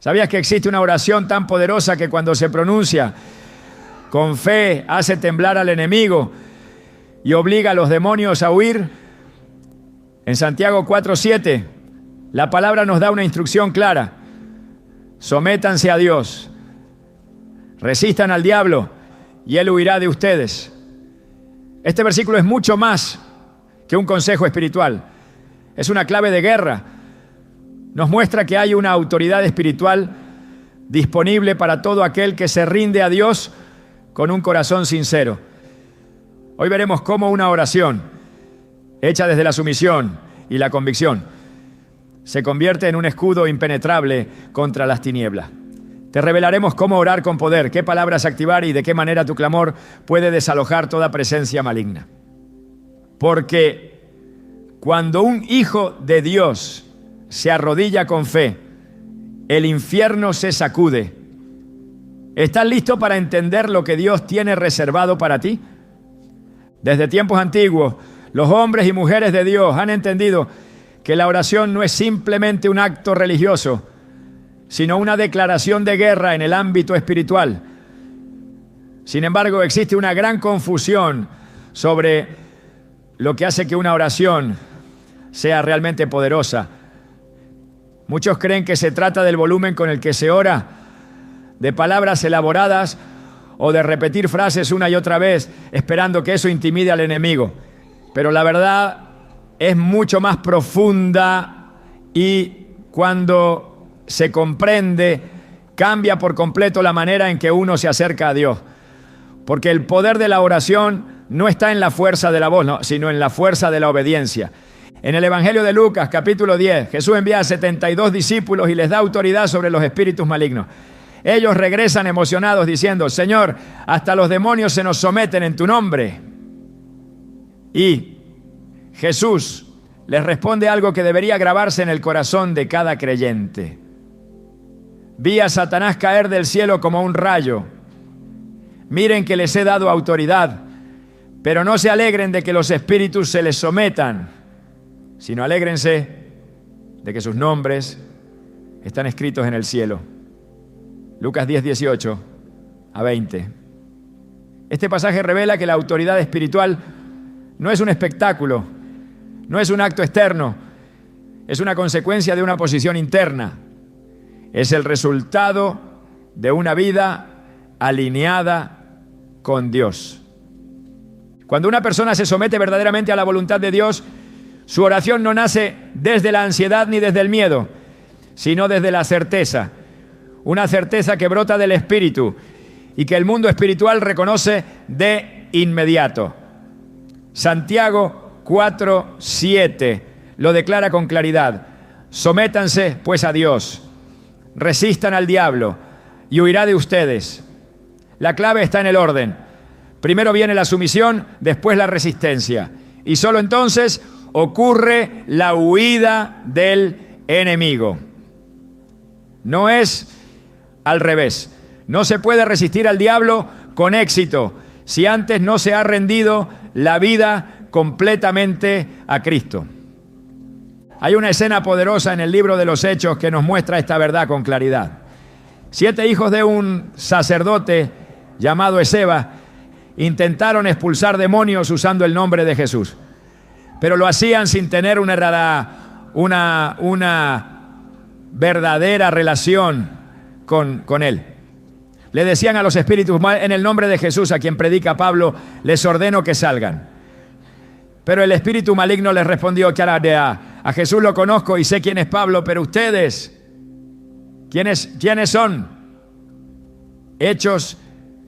¿Sabías que existe una oración tan poderosa que cuando se pronuncia con fe hace temblar al enemigo y obliga a los demonios a huir? En Santiago 4:7, la palabra nos da una instrucción clara. Sométanse a Dios, resistan al diablo y él huirá de ustedes. Este versículo es mucho más que un consejo espiritual. Es una clave de guerra. Nos muestra que hay una autoridad espiritual disponible para todo aquel que se rinde a Dios con un corazón sincero. Hoy veremos cómo una oración hecha desde la sumisión y la convicción se convierte en un escudo impenetrable contra las tinieblas. Te revelaremos cómo orar con poder, qué palabras activar y de qué manera tu clamor puede desalojar toda presencia maligna. Porque cuando un hijo de Dios se arrodilla con fe, el infierno se sacude. ¿Estás listo para entender lo que Dios tiene reservado para ti? Desde tiempos antiguos, los hombres y mujeres de Dios han entendido que la oración no es simplemente un acto religioso, sino una declaración de guerra en el ámbito espiritual. Sin embargo, existe una gran confusión sobre lo que hace que una oración sea realmente poderosa. Muchos creen que se trata del volumen con el que se ora, de palabras elaboradas o de repetir frases una y otra vez, esperando que eso intimide al enemigo. Pero la verdad es mucho más profunda y cuando se comprende, cambia por completo la manera en que uno se acerca a Dios. Porque el poder de la oración no está en la fuerza de la voz, no, sino en la fuerza de la obediencia. En el Evangelio de Lucas, capítulo 10, Jesús envía a 72 discípulos y les da autoridad sobre los espíritus malignos. Ellos regresan emocionados diciendo: Señor, hasta los demonios se nos someten en tu nombre. Y Jesús les responde algo que debería grabarse en el corazón de cada creyente. Vi a Satanás caer del cielo como un rayo. Miren que les he dado autoridad, pero no se alegren de que los espíritus se les sometan, sino alégrense de que sus nombres están escritos en el cielo. Lucas 10, 18 a 20. Este pasaje revela que la autoridad espiritual no es un espectáculo, no es un acto externo, es una consecuencia de una posición interna. Es el resultado de una vida alineada con Dios. Cuando una persona se somete verdaderamente a la voluntad de Dios, su oración no nace desde la ansiedad ni desde el miedo, sino desde la certeza. Una certeza que brota del Espíritu y que el mundo espiritual reconoce de inmediato. Santiago 4:7 lo declara con claridad. Sométanse pues a Dios, resistan al diablo y huirá de ustedes. La clave está en el orden. Primero viene la sumisión, después la resistencia. Y solo entonces ocurre la huida del enemigo. No es al revés. No se puede resistir al diablo con éxito si antes no se ha rendido la vida completamente a Cristo. Hay una escena poderosa en el libro de los Hechos que nos muestra esta verdad con claridad. 7 hijos de un sacerdote llamado Esceva intentaron expulsar demonios usando el nombre de Jesús, pero lo hacían sin tener una verdadera relación con él. Le decían a los espíritus: en el nombre de Jesús, a quien predica Pablo, les ordeno que salgan. Pero el espíritu maligno les respondió: a Jesús lo conozco y sé quién es Pablo, pero ustedes, ¿quiénes son? Hechos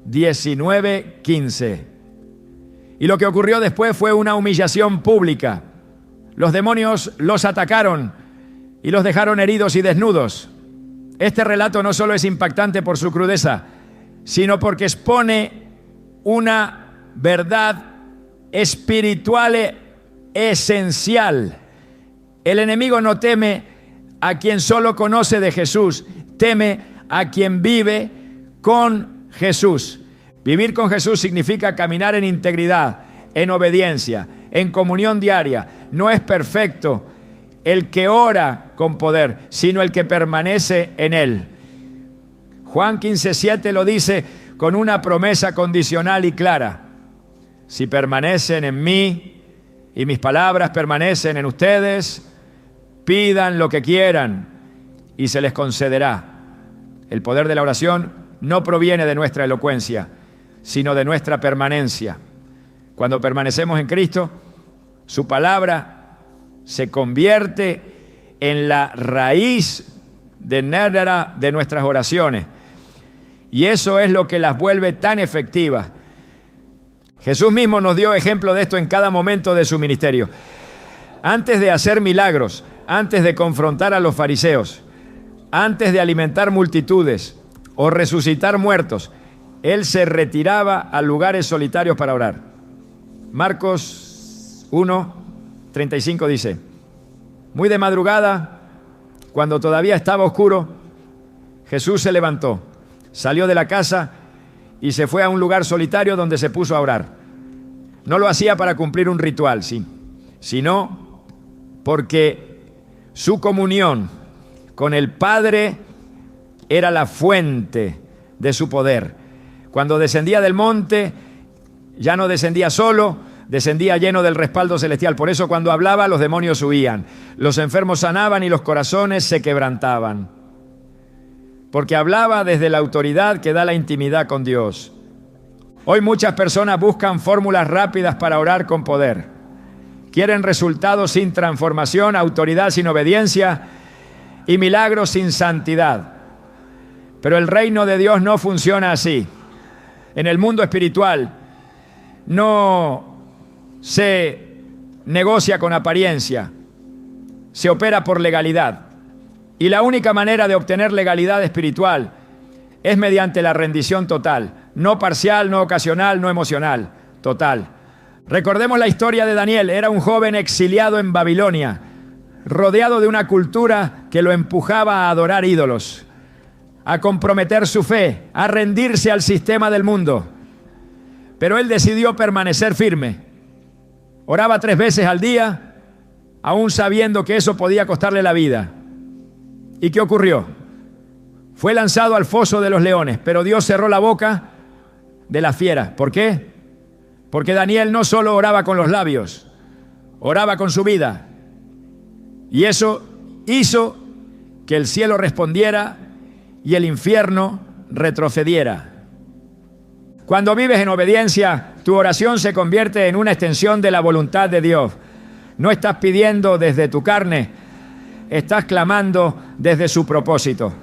19:15. Y lo que ocurrió después fue una humillación pública. Los demonios los atacaron y los dejaron heridos y desnudos. Este relato no solo es impactante por su crudeza, sino porque expone una verdad espiritual esencial. El enemigo no teme a quien solo conoce de Jesús, teme a quien vive con Jesús. Vivir con Jesús significa caminar en integridad, en obediencia, en comunión diaria. No es perfecto el que ora con poder, sino el que permanece en él. Juan 15:7 lo dice con una promesa condicional y clara. Si permanecen en mí y mis palabras permanecen en ustedes, pidan lo que quieran y se les concederá. El poder de la oración no proviene de nuestra elocuencia, sino de nuestra permanencia. Cuando permanecemos en Cristo, su palabra se convierte en la raíz de nuestras oraciones. Y eso es lo que las vuelve tan efectivas. Jesús mismo nos dio ejemplo de esto en cada momento de su ministerio. Antes de hacer milagros, antes de confrontar a los fariseos, antes de alimentar multitudes o resucitar muertos, Él se retiraba a lugares solitarios para orar. Marcos 1:35 dice: muy de madrugada, cuando todavía estaba oscuro, Jesús se levantó, salió de la casa y se fue a un lugar solitario donde se puso a orar. No lo hacía para cumplir un ritual, sí, sino porque su comunión con el Padre era la fuente de su poder. Cuando descendía del monte, ya no descendía solo, descendía lleno del respaldo celestial. Por eso cuando hablaba, los demonios huían, los enfermos sanaban y los corazones se quebrantaban. Porque hablaba desde la autoridad que da la intimidad con Dios. Hoy muchas personas buscan fórmulas rápidas para orar con poder. Quieren resultados sin transformación, autoridad sin obediencia y milagros sin santidad. Pero el reino de Dios no funciona así. En el mundo espiritual no se negocia con apariencia, se opera por legalidad. Y la única manera de obtener legalidad espiritual es mediante la rendición total, no parcial, no ocasional, no emocional, total. Recordemos la historia de Daniel. Era un joven exiliado en Babilonia, rodeado de una cultura que lo empujaba a adorar ídolos, a comprometer su fe, a rendirse al sistema del mundo. Pero él decidió permanecer firme. Oraba 3 veces al día, aún sabiendo que eso podía costarle la vida. ¿Y qué ocurrió? Fue lanzado al foso de los leones, pero Dios cerró la boca de la fiera. ¿Por qué? Porque Daniel no solo oraba con los labios, oraba con su vida. Y eso hizo que el cielo respondiera y el infierno retrocediera. Cuando vives en obediencia, tu oración se convierte en una extensión de la voluntad de Dios. No estás pidiendo desde tu carne, estás clamando desde su propósito.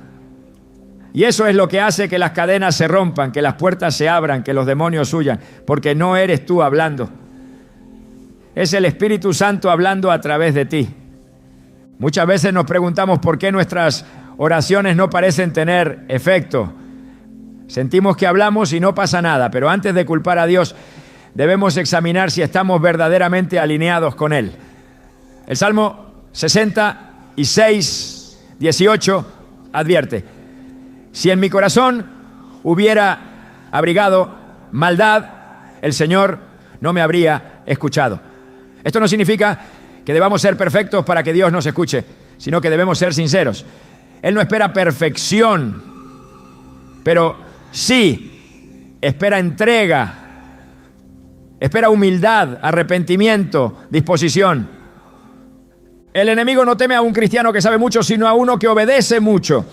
Y eso es lo que hace que las cadenas se rompan, que las puertas se abran, que los demonios huyan, porque no eres tú hablando. Es el Espíritu Santo hablando a través de ti. Muchas veces nos preguntamos por qué nuestras oraciones no parecen tener efecto. Sentimos que hablamos y no pasa nada, pero antes de culpar a Dios, debemos examinar si estamos verdaderamente alineados con Él. El Salmo 66:18 advierte: si en mi corazón hubiera abrigado maldad, el Señor no me habría escuchado. Esto no significa que debamos ser perfectos para que Dios nos escuche, sino que debemos ser sinceros. Él no espera perfección, pero sí espera entrega, espera humildad, arrepentimiento, disposición. El enemigo no teme a un cristiano que sabe mucho, sino a uno que obedece mucho,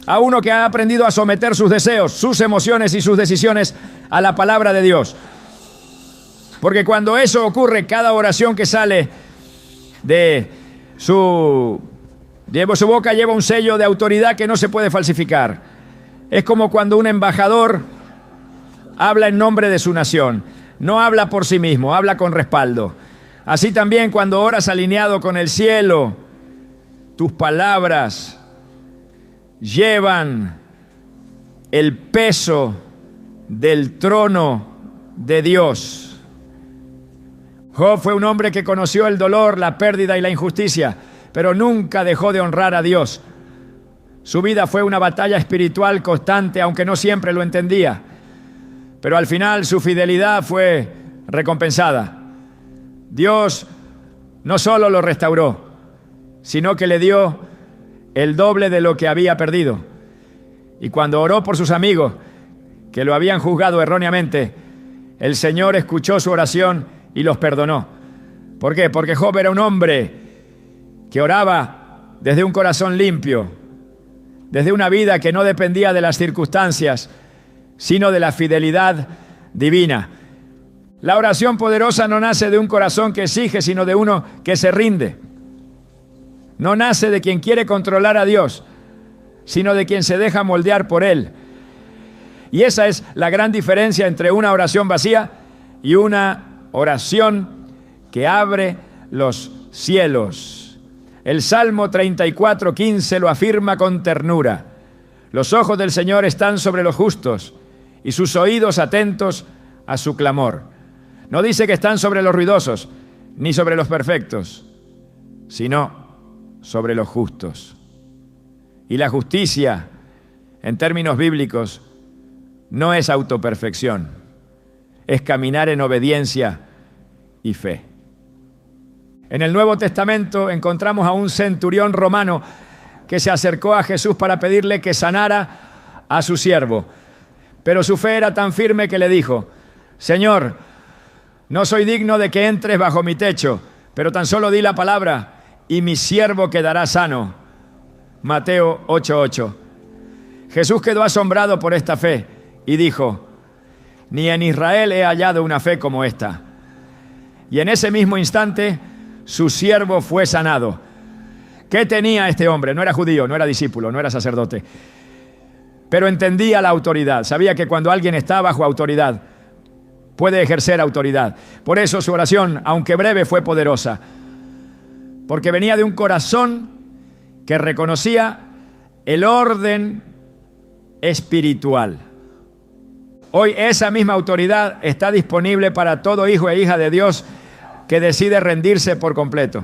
a uno que ha aprendido a someter sus deseos, sus emociones y sus decisiones a la palabra de Dios. Porque cuando eso ocurre, cada oración que sale de su boca lleva un sello de autoridad que no se puede falsificar. Es como cuando un embajador habla en nombre de su nación. No habla por sí mismo, habla con respaldo. Así también cuando oras alineado con el cielo, tus palabras llevan el peso del trono de Dios. Job fue un hombre que conoció el dolor, la pérdida y la injusticia, pero nunca dejó de honrar a Dios. Su vida fue una batalla espiritual constante, aunque no siempre lo entendía. Pero al final su fidelidad fue recompensada. Dios no solo lo restauró, sino que le dio el doble de lo que había perdido. Y cuando oró por sus amigos, que lo habían juzgado erróneamente, el Señor escuchó su oración y los perdonó. ¿Por qué? Porque Job era un hombre que oraba desde un corazón limpio, desde una vida que no dependía de las circunstancias, sino de la fidelidad divina. La oración poderosa no nace de un corazón que exige, sino de uno que se rinde. No nace de quien quiere controlar a Dios, sino de quien se deja moldear por Él. Y esa es la gran diferencia entre una oración vacía y una oración que abre los cielos. El Salmo 34:15 lo afirma con ternura. Los ojos del Señor están sobre los justos y sus oídos atentos a su clamor. No dice que están sobre los ruidosos, ni sobre los perfectos, sino sobre los justos. Y la justicia, en términos bíblicos, no es autoperfección, es caminar en obediencia y fe. En el Nuevo Testamento encontramos a un centurión romano que se acercó a Jesús para pedirle que sanara a su siervo. Pero su fe era tan firme que le dijo: Señor, no soy digno de que entres bajo mi techo, pero tan solo di la palabra y mi siervo quedará sano. Mateo 8:8. Jesús quedó asombrado por esta fe y dijo: ni en Israel he hallado una fe como esta. Y en ese mismo instante su siervo fue sanado. ¿Qué tenía este hombre? No era judío, no era discípulo, no era sacerdote, pero entendía la autoridad. Sabía que cuando alguien está bajo autoridad, puede ejercer autoridad. Por eso su oración, aunque breve, fue poderosa, porque venía de un corazón que reconocía el orden espiritual. Hoy esa misma autoridad está disponible para todo hijo e hija de Dios que decide rendirse por completo.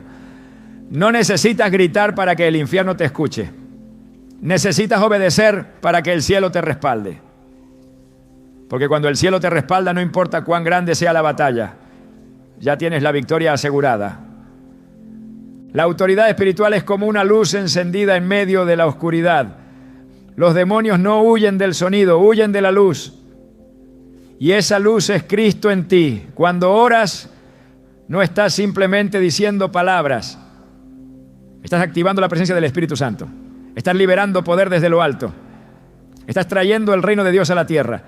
No necesitas gritar para que el infierno te escuche. Necesitas obedecer para que el cielo te respalde. Porque cuando el cielo te respalda, no importa cuán grande sea la batalla, ya tienes la victoria asegurada. La autoridad espiritual es como una luz encendida en medio de la oscuridad. Los demonios no huyen del sonido, huyen de la luz. Y esa luz es Cristo en ti. Cuando oras, no estás simplemente diciendo palabras. Estás activando la presencia del Espíritu Santo. Estás liberando poder desde lo alto. Estás trayendo el reino de Dios a la tierra.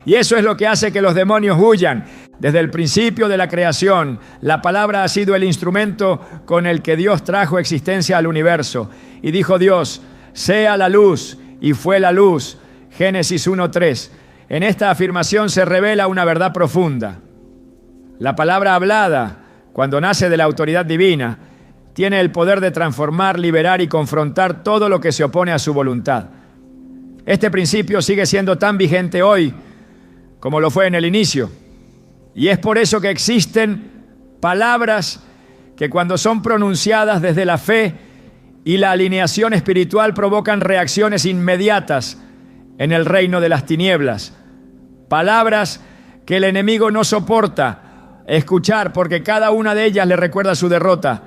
Y eso es lo que hace que los demonios huyan. Desde el principio de la creación, la palabra ha sido el instrumento con el que Dios trajo existencia al universo. Y dijo Dios: sea la luz, y fue la luz. Génesis 1:3. En esta afirmación se revela una verdad profunda. La palabra hablada, cuando nace de la autoridad divina, tiene el poder de transformar, liberar y confrontar todo lo que se opone a su voluntad. Este principio sigue siendo tan vigente hoy como lo fue en el inicio. Y es por eso que existen palabras que cuando son pronunciadas desde la fe y la alineación espiritual provocan reacciones inmediatas en el reino de las tinieblas. Palabras que el enemigo no soporta escuchar porque cada una de ellas le recuerda su derrota,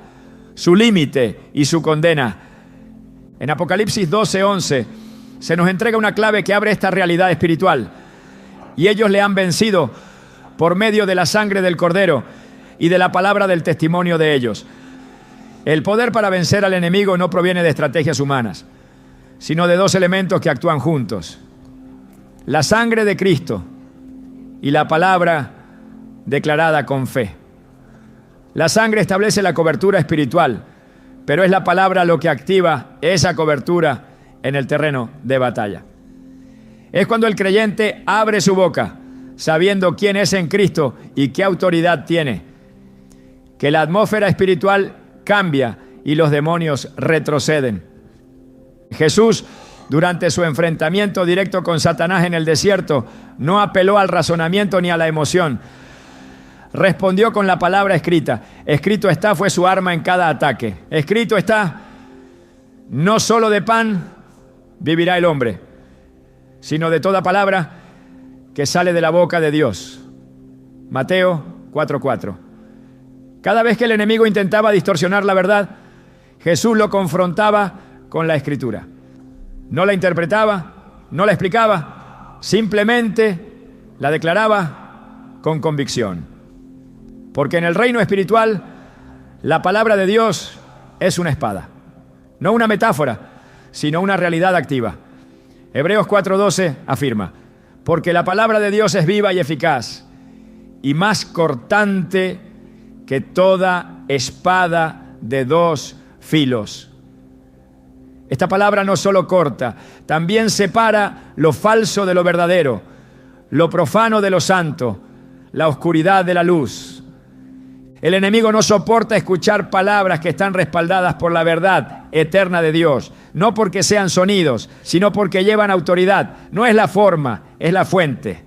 su límite y su condena. En Apocalipsis 12:11 se nos entrega una clave que abre esta realidad espiritual. Y ellos le han vencido por medio de la sangre del Cordero y de la palabra del testimonio de ellos. El poder para vencer al enemigo no proviene de estrategias humanas, sino de dos elementos que actúan juntos: la sangre de Cristo y la palabra declarada con fe. La sangre establece la cobertura espiritual, pero es la palabra lo que activa esa cobertura en el terreno de batalla. Es cuando el creyente abre su boca, sabiendo quién es en Cristo y qué autoridad tiene, que la atmósfera espiritual cambia y los demonios retroceden. Jesús, durante su enfrentamiento directo con Satanás en el desierto, no apeló al razonamiento ni a la emoción. Respondió con la palabra escrita. Escrito está fue su arma en cada ataque. Escrito está: no solo de pan vivirá el hombre, sino de toda palabra que sale de la boca de Dios. Mateo 4:4. Cada vez que el enemigo intentaba distorsionar la verdad, Jesús lo confrontaba con la Escritura. No la interpretaba, no la explicaba, simplemente la declaraba con convicción. Porque en el reino espiritual, la palabra de Dios es una espada. No una metáfora, sino una realidad activa. Hebreos 4:12 afirma: porque la palabra de Dios es viva y eficaz, y más cortante que toda espada de dos filos. Esta palabra no solo corta, también separa lo falso de lo verdadero, lo profano de lo santo, la oscuridad de la luz. El enemigo no soporta escuchar palabras que están respaldadas por la verdad eterna de Dios, no porque sean sonidos, sino porque llevan autoridad. No es la forma, es la fuente.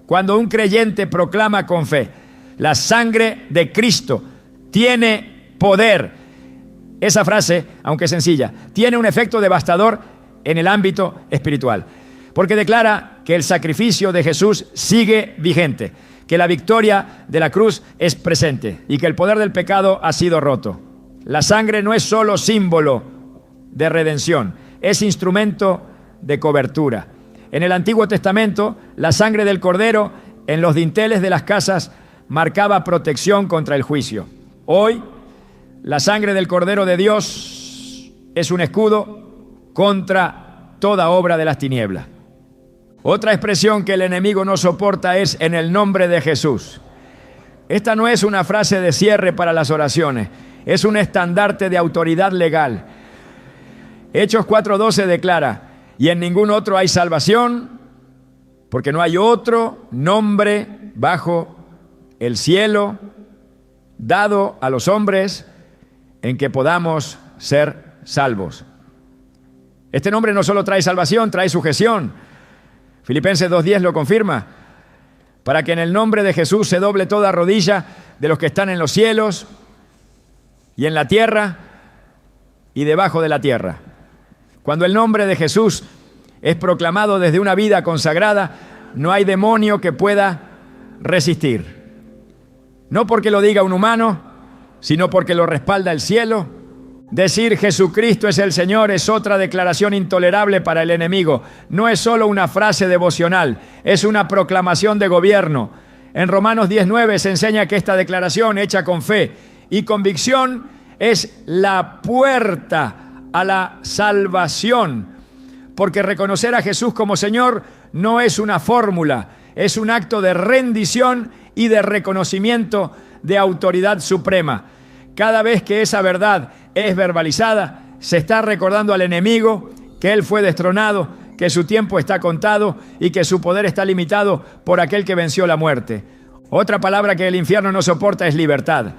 Cuando un creyente proclama con fe: la sangre de Cristo tiene poder, esa frase, aunque sencilla, tiene un efecto devastador en el ámbito espiritual, porque declara que el sacrificio de Jesús sigue vigente, que la victoria de la cruz es presente y que el poder del pecado ha sido roto. La sangre no es solo símbolo de redención, es instrumento de cobertura. En el Antiguo Testamento, la sangre del cordero en los dinteles de las casas marcaba protección contra el juicio. Hoy, la sangre del Cordero de Dios es un escudo contra toda obra de las tinieblas. Otra expresión que el enemigo no soporta es en el nombre de Jesús. Esta no es una frase de cierre para las oraciones, es un estandarte de autoridad legal. Hechos 4:12 declara: y en ningún otro hay salvación, porque no hay otro nombre bajo el cielo dado a los hombres en que podamos ser salvos. Este nombre no solo trae salvación, trae sujeción. Filipenses 2:10 lo confirma: para que en el nombre de Jesús se doble toda rodilla de los que están en los cielos y en la tierra y debajo de la tierra. Cuando el nombre de Jesús es proclamado desde una vida consagrada, no hay demonio que pueda resistir. No porque lo diga un humano, sino porque lo respalda el cielo. Decir Jesucristo es el Señor es otra declaración intolerable para el enemigo. No es solo una frase devocional, es una proclamación de gobierno. En Romanos 10:9 se enseña que esta declaración hecha con fe y convicción es la puerta a la salvación, porque reconocer a Jesús como Señor no es una fórmula, es un acto de rendición y de reconocimiento de autoridad suprema. Cada vez que esa verdad es verbalizada, se está recordando al enemigo que él fue destronado, que su tiempo está contado y que su poder está limitado por aquel que venció la muerte. Otra palabra que el infierno no soporta es libertad.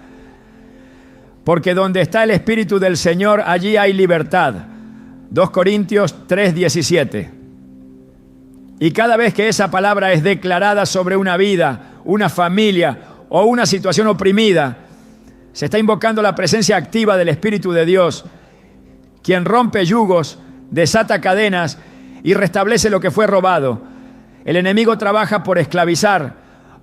Porque donde está el Espíritu del Señor, allí hay libertad. 2 Corintios 3:17. Y cada vez que esa palabra es declarada sobre una vida, una familia o una situación oprimida, se está invocando la presencia activa del Espíritu de Dios, quien rompe yugos, desata cadenas y restablece lo que fue robado. El enemigo trabaja por esclavizar,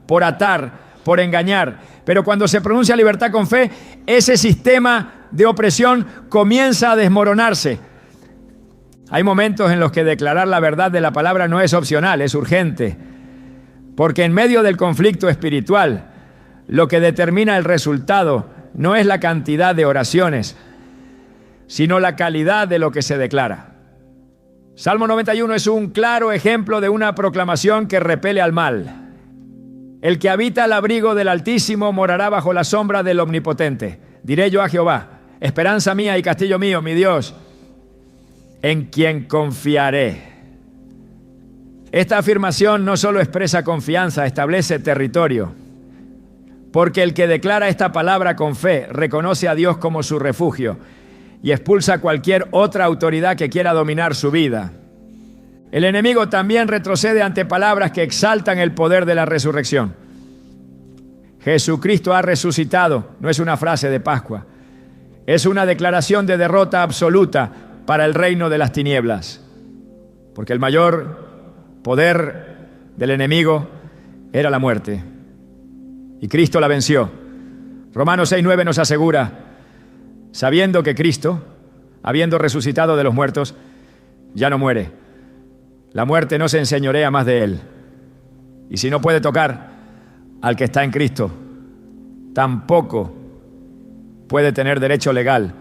por atar, por engañar, pero cuando se pronuncia libertad con fe, ese sistema de opresión comienza a desmoronarse. Hay momentos en los que declarar la verdad de la palabra no es opcional, es urgente, porque en medio del conflicto espiritual, lo que determina el resultado no es la cantidad de oraciones, sino la calidad de lo que se declara. Salmo 91 es un claro ejemplo de una proclamación que repele al mal. El que habita al abrigo del Altísimo morará bajo la sombra del Omnipotente. Diré yo a Jehová: esperanza mía y castillo mío, mi Dios, en quien confiaré. Esta afirmación no solo expresa confianza, establece territorio. Porque el que declara esta palabra con fe reconoce a Dios como su refugio y expulsa cualquier otra autoridad que quiera dominar su vida. El enemigo también retrocede ante palabras que exaltan el poder de la resurrección. Jesucristo ha resucitado, no es una frase de Pascua, es una declaración de derrota absoluta para el reino de las tinieblas. Porque el mayor poder del enemigo era la muerte. Y Cristo la venció. Romanos 6:9 nos asegura: sabiendo que Cristo, habiendo resucitado de los muertos, ya no muere. La muerte no se enseñorea más de él. Y si no puede tocar al que está en Cristo, tampoco puede tener derecho legal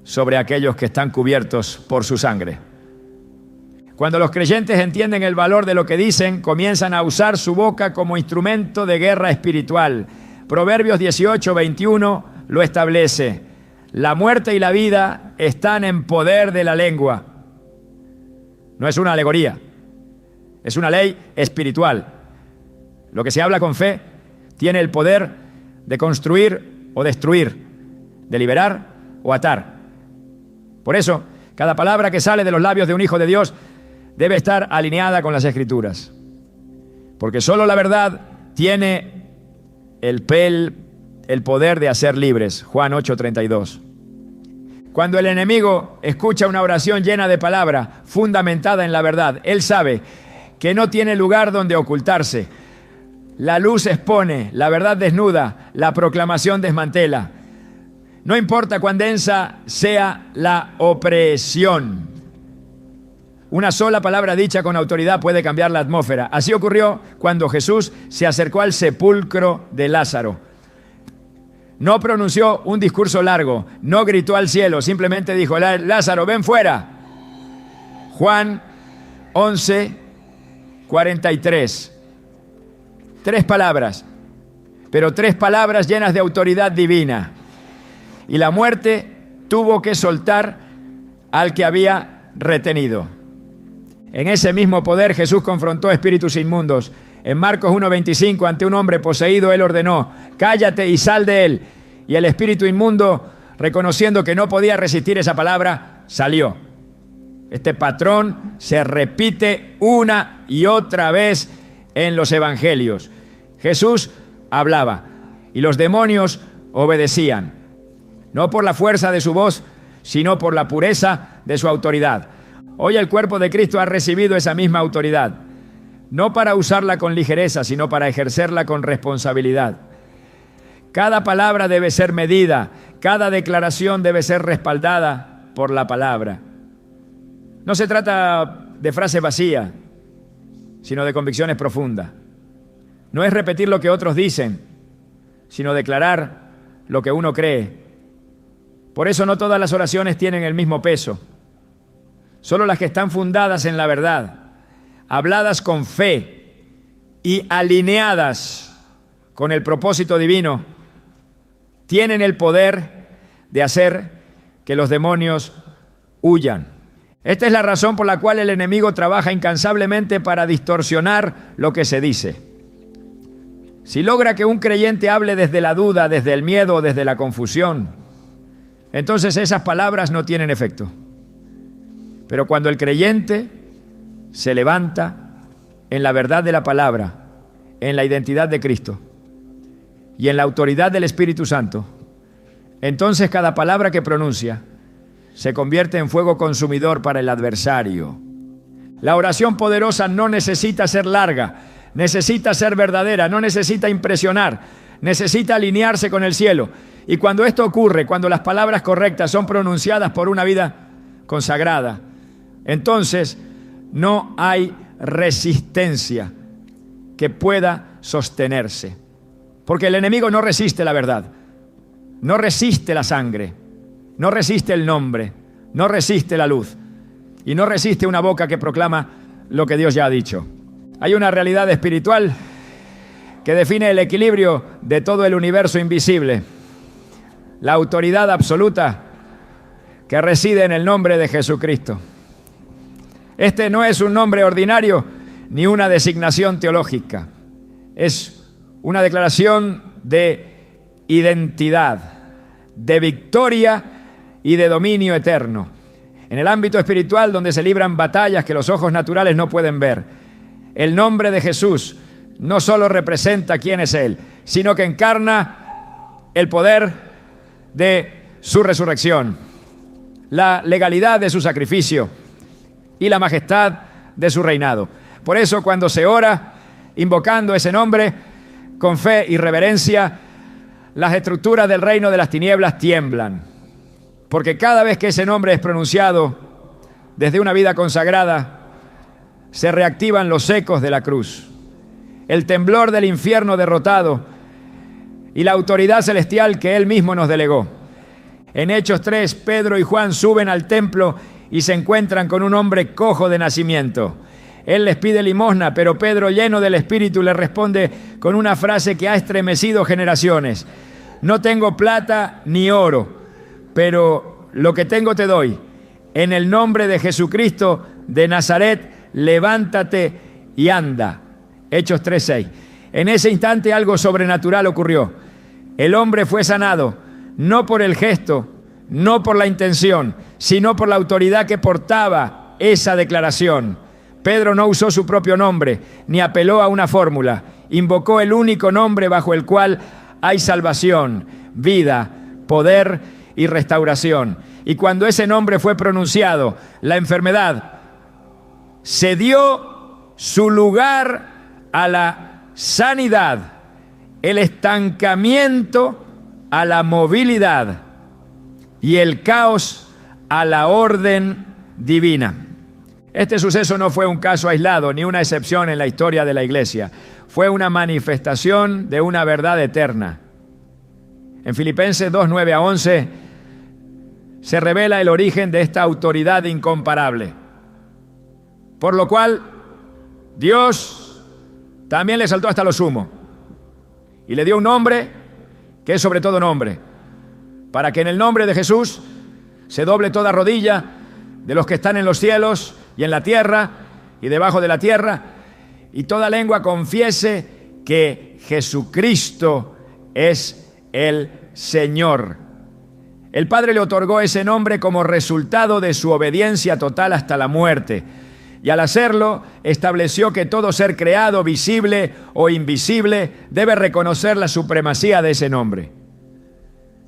sobre aquellos que están cubiertos por su sangre. Cuando los creyentes entienden el valor de lo que dicen, comienzan a usar su boca como instrumento de guerra espiritual. Proverbios 18:21 lo establece. La muerte y la vida están en poder de la lengua. No es una alegoría, es una ley espiritual. Lo que se habla con fe tiene el poder de construir o destruir, de liberar o atar. Por eso, cada palabra que sale de los labios de un hijo de Dios debe estar alineada con las Escrituras. Porque solo la verdad tiene el poder de hacer libres. Juan 8:32. Cuando el enemigo escucha una oración llena de palabra, fundamentada en la verdad, él sabe que no tiene lugar donde ocultarse. La luz expone, la verdad desnuda, la proclamación desmantela. No importa cuán densa sea la opresión. Una sola palabra dicha con autoridad puede cambiar la atmósfera. Así ocurrió cuando Jesús se acercó al sepulcro de Lázaro. No pronunció un discurso largo, no gritó al cielo, simplemente dijo: Lázaro, ven fuera. Juan 11:43. 3 palabras, pero 3 palabras llenas de autoridad divina. Y la muerte tuvo que soltar al que había retenido. En ese mismo poder Jesús confrontó espíritus inmundos. En Marcos 1:25, ante un hombre poseído, él ordenó: cállate y sal de él. Y el espíritu inmundo, reconociendo que no podía resistir esa palabra, salió. Este patrón se repite una y otra vez en los evangelios. Jesús hablaba y los demonios obedecían, no por la fuerza de su voz, sino por la pureza de su autoridad. Hoy el cuerpo de Cristo ha recibido esa misma autoridad, no para usarla con ligereza, sino para ejercerla con responsabilidad. Cada palabra debe ser medida, cada declaración debe ser respaldada por la palabra. No se trata de frases vacías, sino de convicciones profundas. No es repetir lo que otros dicen, sino declarar lo que uno cree. Por eso no todas las oraciones tienen el mismo peso. Solo las que están fundadas en la verdad, habladas con fe y alineadas con el propósito divino, tienen el poder de hacer que los demonios huyan. Esta es la razón por la cual el enemigo trabaja incansablemente para distorsionar lo que se dice. Si logra que un creyente hable desde la duda, desde el miedo o desde la confusión, entonces esas palabras no tienen efecto. Pero cuando el creyente se levanta en la verdad de la palabra, en la identidad de Cristo y en la autoridad del Espíritu Santo, entonces cada palabra que pronuncia se convierte en fuego consumidor para el adversario. La oración poderosa no necesita ser larga, necesita ser verdadera, no necesita impresionar, necesita alinearse con el cielo. Y cuando esto ocurre, cuando las palabras correctas son pronunciadas por una vida consagrada, entonces no hay resistencia que pueda sostenerse. Porque el enemigo no resiste la verdad, no resiste la sangre, no resiste el nombre, no resiste la luz y no resiste una boca que proclama lo que Dios ya ha dicho. Hay una realidad espiritual que define el equilibrio de todo el universo invisible, la autoridad absoluta que reside en el nombre de Jesucristo. Este no es un nombre ordinario ni una designación teológica, es una declaración de identidad, de victoria y de dominio eterno. En el ámbito espiritual, donde se libran batallas que los ojos naturales no pueden ver, el nombre de Jesús no solo representa quién es Él, sino que encarna el poder de su resurrección, la legalidad de su sacrificio y la majestad de su reinado. Por eso, cuando se ora invocando ese nombre con fe y reverencia, las estructuras del reino de las tinieblas tiemblan. Porque cada vez que ese nombre es pronunciado, desde una vida consagrada, se reactivan los ecos de la cruz, el temblor del infierno derrotado y la autoridad celestial que Él mismo nos delegó. En Hechos 3, Pedro y Juan suben al templo y se encuentran con un hombre cojo de nacimiento. Él les pide limosna, pero Pedro, lleno del Espíritu, le responde con una frase que ha estremecido generaciones: no tengo plata ni oro, pero lo que tengo te doy. En el nombre de Jesucristo de Nazaret, levántate y anda. Hechos 3:6. En ese instante algo sobrenatural ocurrió. El hombre fue sanado, no por el gesto, no por la intención, sino por la autoridad que portaba esa declaración. Pedro no usó su propio nombre, ni apeló a una fórmula. Invocó el único nombre bajo el cual hay salvación, vida, poder y restauración. Y cuando ese nombre fue pronunciado, la enfermedad cedió su lugar a la sanidad, el estancamiento a la movilidad y el caos a la orden divina. Este suceso no fue un caso aislado ni una excepción en la historia de la iglesia. Fue una manifestación de una verdad eterna. En Filipenses 2, 9 a 11 se revela el origen de esta autoridad incomparable. Por lo cual, Dios también le exaltó hasta lo sumo y le dio un nombre que es sobre todo nombre, para que en el nombre de Jesús se doble toda rodilla de los que están en los cielos y en la tierra y debajo de la tierra, y toda lengua confiese que Jesucristo es el Señor. El Padre le otorgó ese nombre como resultado de su obediencia total hasta la muerte. Y al hacerlo, estableció que todo ser creado, visible o invisible, debe reconocer la supremacía de ese nombre.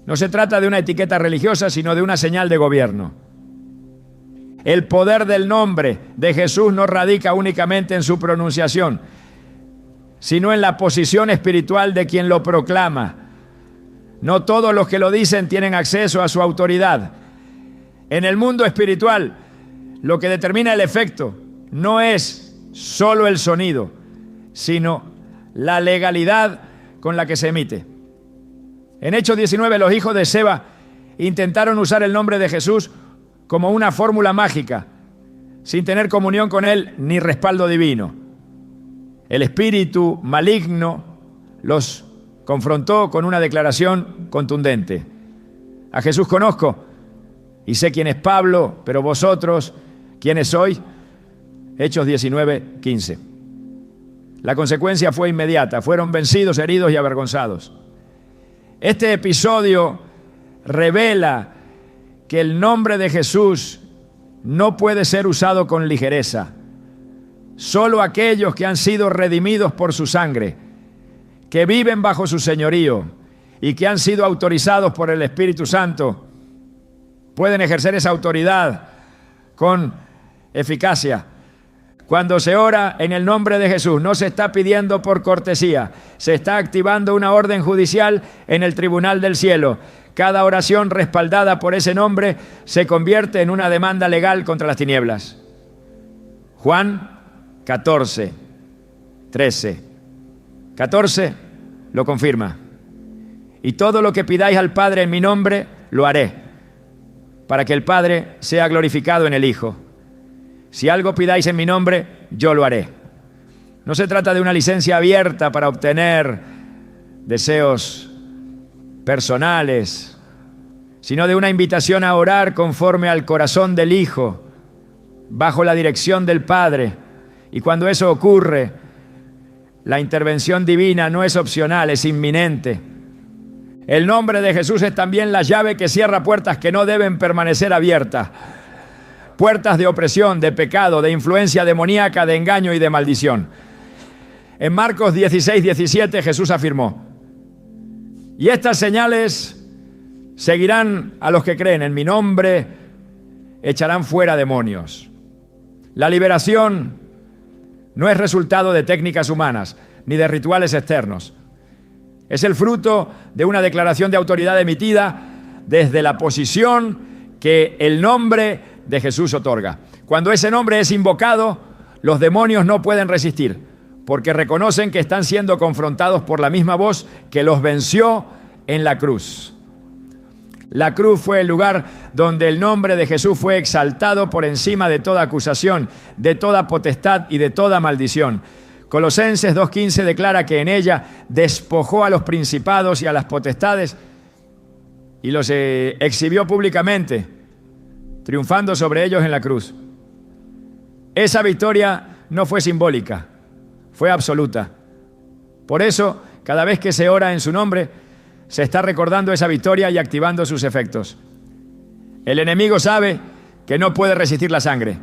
No se trata de una etiqueta religiosa, sino de una señal de gobierno. El poder del nombre de Jesús no radica únicamente en su pronunciación, sino en la posición espiritual de quien lo proclama. No todos los que lo dicen tienen acceso a su autoridad. En el mundo espiritual, lo que determina el efecto no es solo el sonido, sino la legalidad con la que se emite. En Hechos 19, los hijos de Seba intentaron usar el nombre de Jesús como una fórmula mágica, sin tener comunión con Él ni respaldo divino. El espíritu maligno los confrontó con una declaración contundente: a Jesús conozco y sé quién es Pablo, pero vosotros, ¿quiénes sois? Hechos 19, 15. La consecuencia fue inmediata. Fueron vencidos, heridos y avergonzados. Este episodio revela que el nombre de Jesús no puede ser usado con ligereza. Solo aquellos que han sido redimidos por su sangre, que viven bajo su señorío y que han sido autorizados por el Espíritu Santo, pueden ejercer esa autoridad con eficacia. Cuando se ora en el nombre de Jesús, no se está pidiendo por cortesía, se está activando una orden judicial en el tribunal del cielo. Cada oración respaldada por ese nombre se convierte en una demanda legal contra las tinieblas. Juan 14, 13. 14 lo confirma. Y todo lo que pidáis al Padre en mi nombre, lo haré, para que el Padre sea glorificado en el Hijo. Si algo pidáis en mi nombre, yo lo haré. No se trata de una licencia abierta para obtener deseos personales, sino de una invitación a orar conforme al corazón del Hijo, bajo la dirección del Padre. Y cuando eso ocurre, la intervención divina no es opcional, es inminente. El nombre de Jesús es también la llave que cierra puertas que no deben permanecer abiertas. Puertas de opresión, de pecado, de influencia demoníaca, de engaño y de maldición. En Marcos 16, 17 Jesús afirmó: y estas señales seguirán a los que creen, en mi nombre echarán fuera demonios. La liberación no es resultado de técnicas humanas ni de rituales externos. Es el fruto de una declaración de autoridad emitida desde la posición que el nombre de Jesús otorga. Cuando ese nombre es invocado, los demonios no pueden resistir, porque reconocen que están siendo confrontados por la misma voz que los venció en la cruz. La cruz fue el lugar donde el nombre de Jesús fue exaltado por encima de toda acusación, de toda potestad y de toda maldición. Colosenses 2:15 declara que en ella despojó a los principados y a las potestades y los exhibió públicamente, triunfando sobre ellos en la cruz. Esa victoria no fue simbólica, fue absoluta. Por eso, cada vez que se ora en su nombre, se está recordando esa victoria y activando sus efectos. El enemigo sabe que no puede resistir la sangre,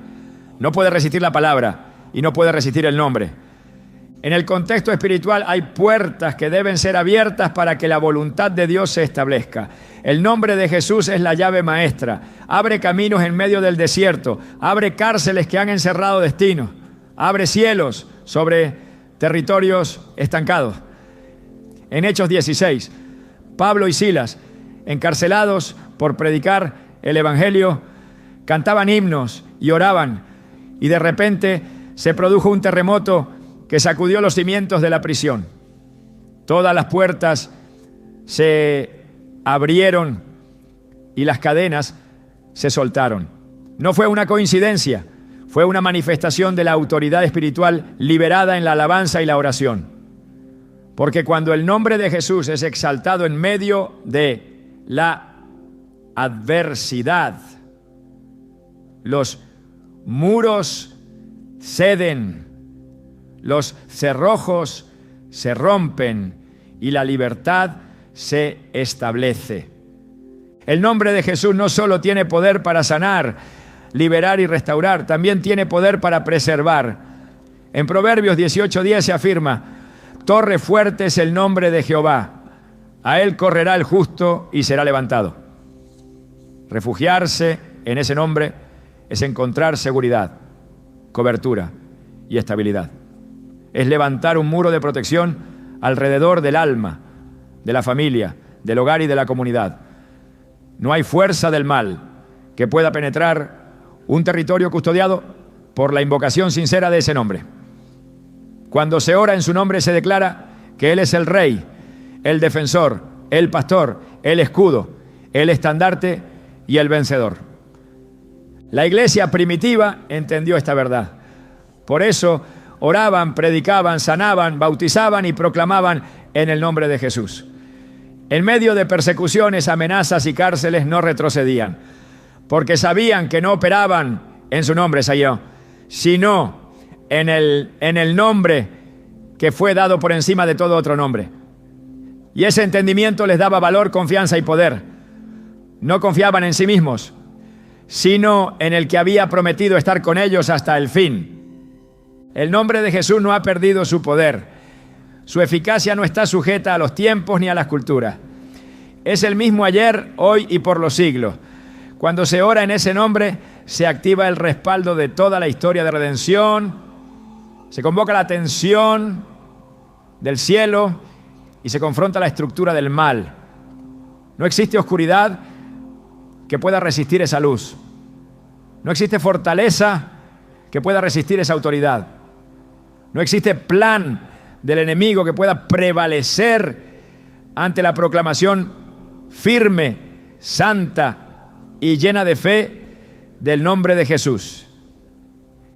no puede resistir la palabra y no puede resistir el nombre. En el contexto espiritual hay puertas que deben ser abiertas para que la voluntad de Dios se establezca. El nombre de Jesús es la llave maestra. Abre caminos en medio del desierto, abre cárceles que han encerrado destinos, abre cielos sobre territorios estancados. En Hechos 16, Pablo y Silas, encarcelados por predicar el evangelio, cantaban himnos y oraban, y de repente se produjo un terremoto que sacudió los cimientos de la prisión. Todas las puertas se abrieron y las cadenas se soltaron. No fue una coincidencia, fue una manifestación de la autoridad espiritual liberada en la alabanza y la oración. Porque cuando el nombre de Jesús es exaltado en medio de la adversidad, los muros ceden, los cerrojos se rompen y la libertad se establece. El nombre de Jesús no solo tiene poder para sanar, liberar y restaurar, también tiene poder para preservar. En Proverbios 18:10 se afirma: torre fuerte es el nombre de Jehová, a él correrá el justo y será levantado. Refugiarse en ese nombre es encontrar seguridad, cobertura y estabilidad. Es levantar un muro de protección alrededor del alma, de la familia, del hogar y de la comunidad. No hay fuerza del mal que pueda penetrar un territorio custodiado por la invocación sincera de ese nombre. Cuando se ora en su nombre se declara que Él es el Rey, el defensor, el pastor, el escudo, el estandarte y el vencedor. La iglesia primitiva entendió esta verdad. Por eso oraban, predicaban, sanaban, bautizaban y proclamaban en el nombre de Jesús. En medio de persecuciones, amenazas y cárceles no retrocedían, porque sabían que no operaban en su nombre, sino en el nombre que fue dado por encima de todo otro nombre. Y ese entendimiento les daba valor, confianza y poder. No confiaban en sí mismos, sino en el que había prometido estar con ellos hasta el fin. El nombre de Jesús no ha perdido su poder. Su eficacia no está sujeta a los tiempos ni a las culturas. Es el mismo ayer, hoy y por los siglos. Cuando se ora en ese nombre, se activa el respaldo de toda la historia de redención. Se convoca la atención del cielo y se confronta la estructura del mal. No existe oscuridad que pueda resistir esa luz. No existe fortaleza que pueda resistir esa autoridad. No existe plan del enemigo que pueda prevalecer ante la proclamación firme, santa y llena de fe del nombre de Jesús.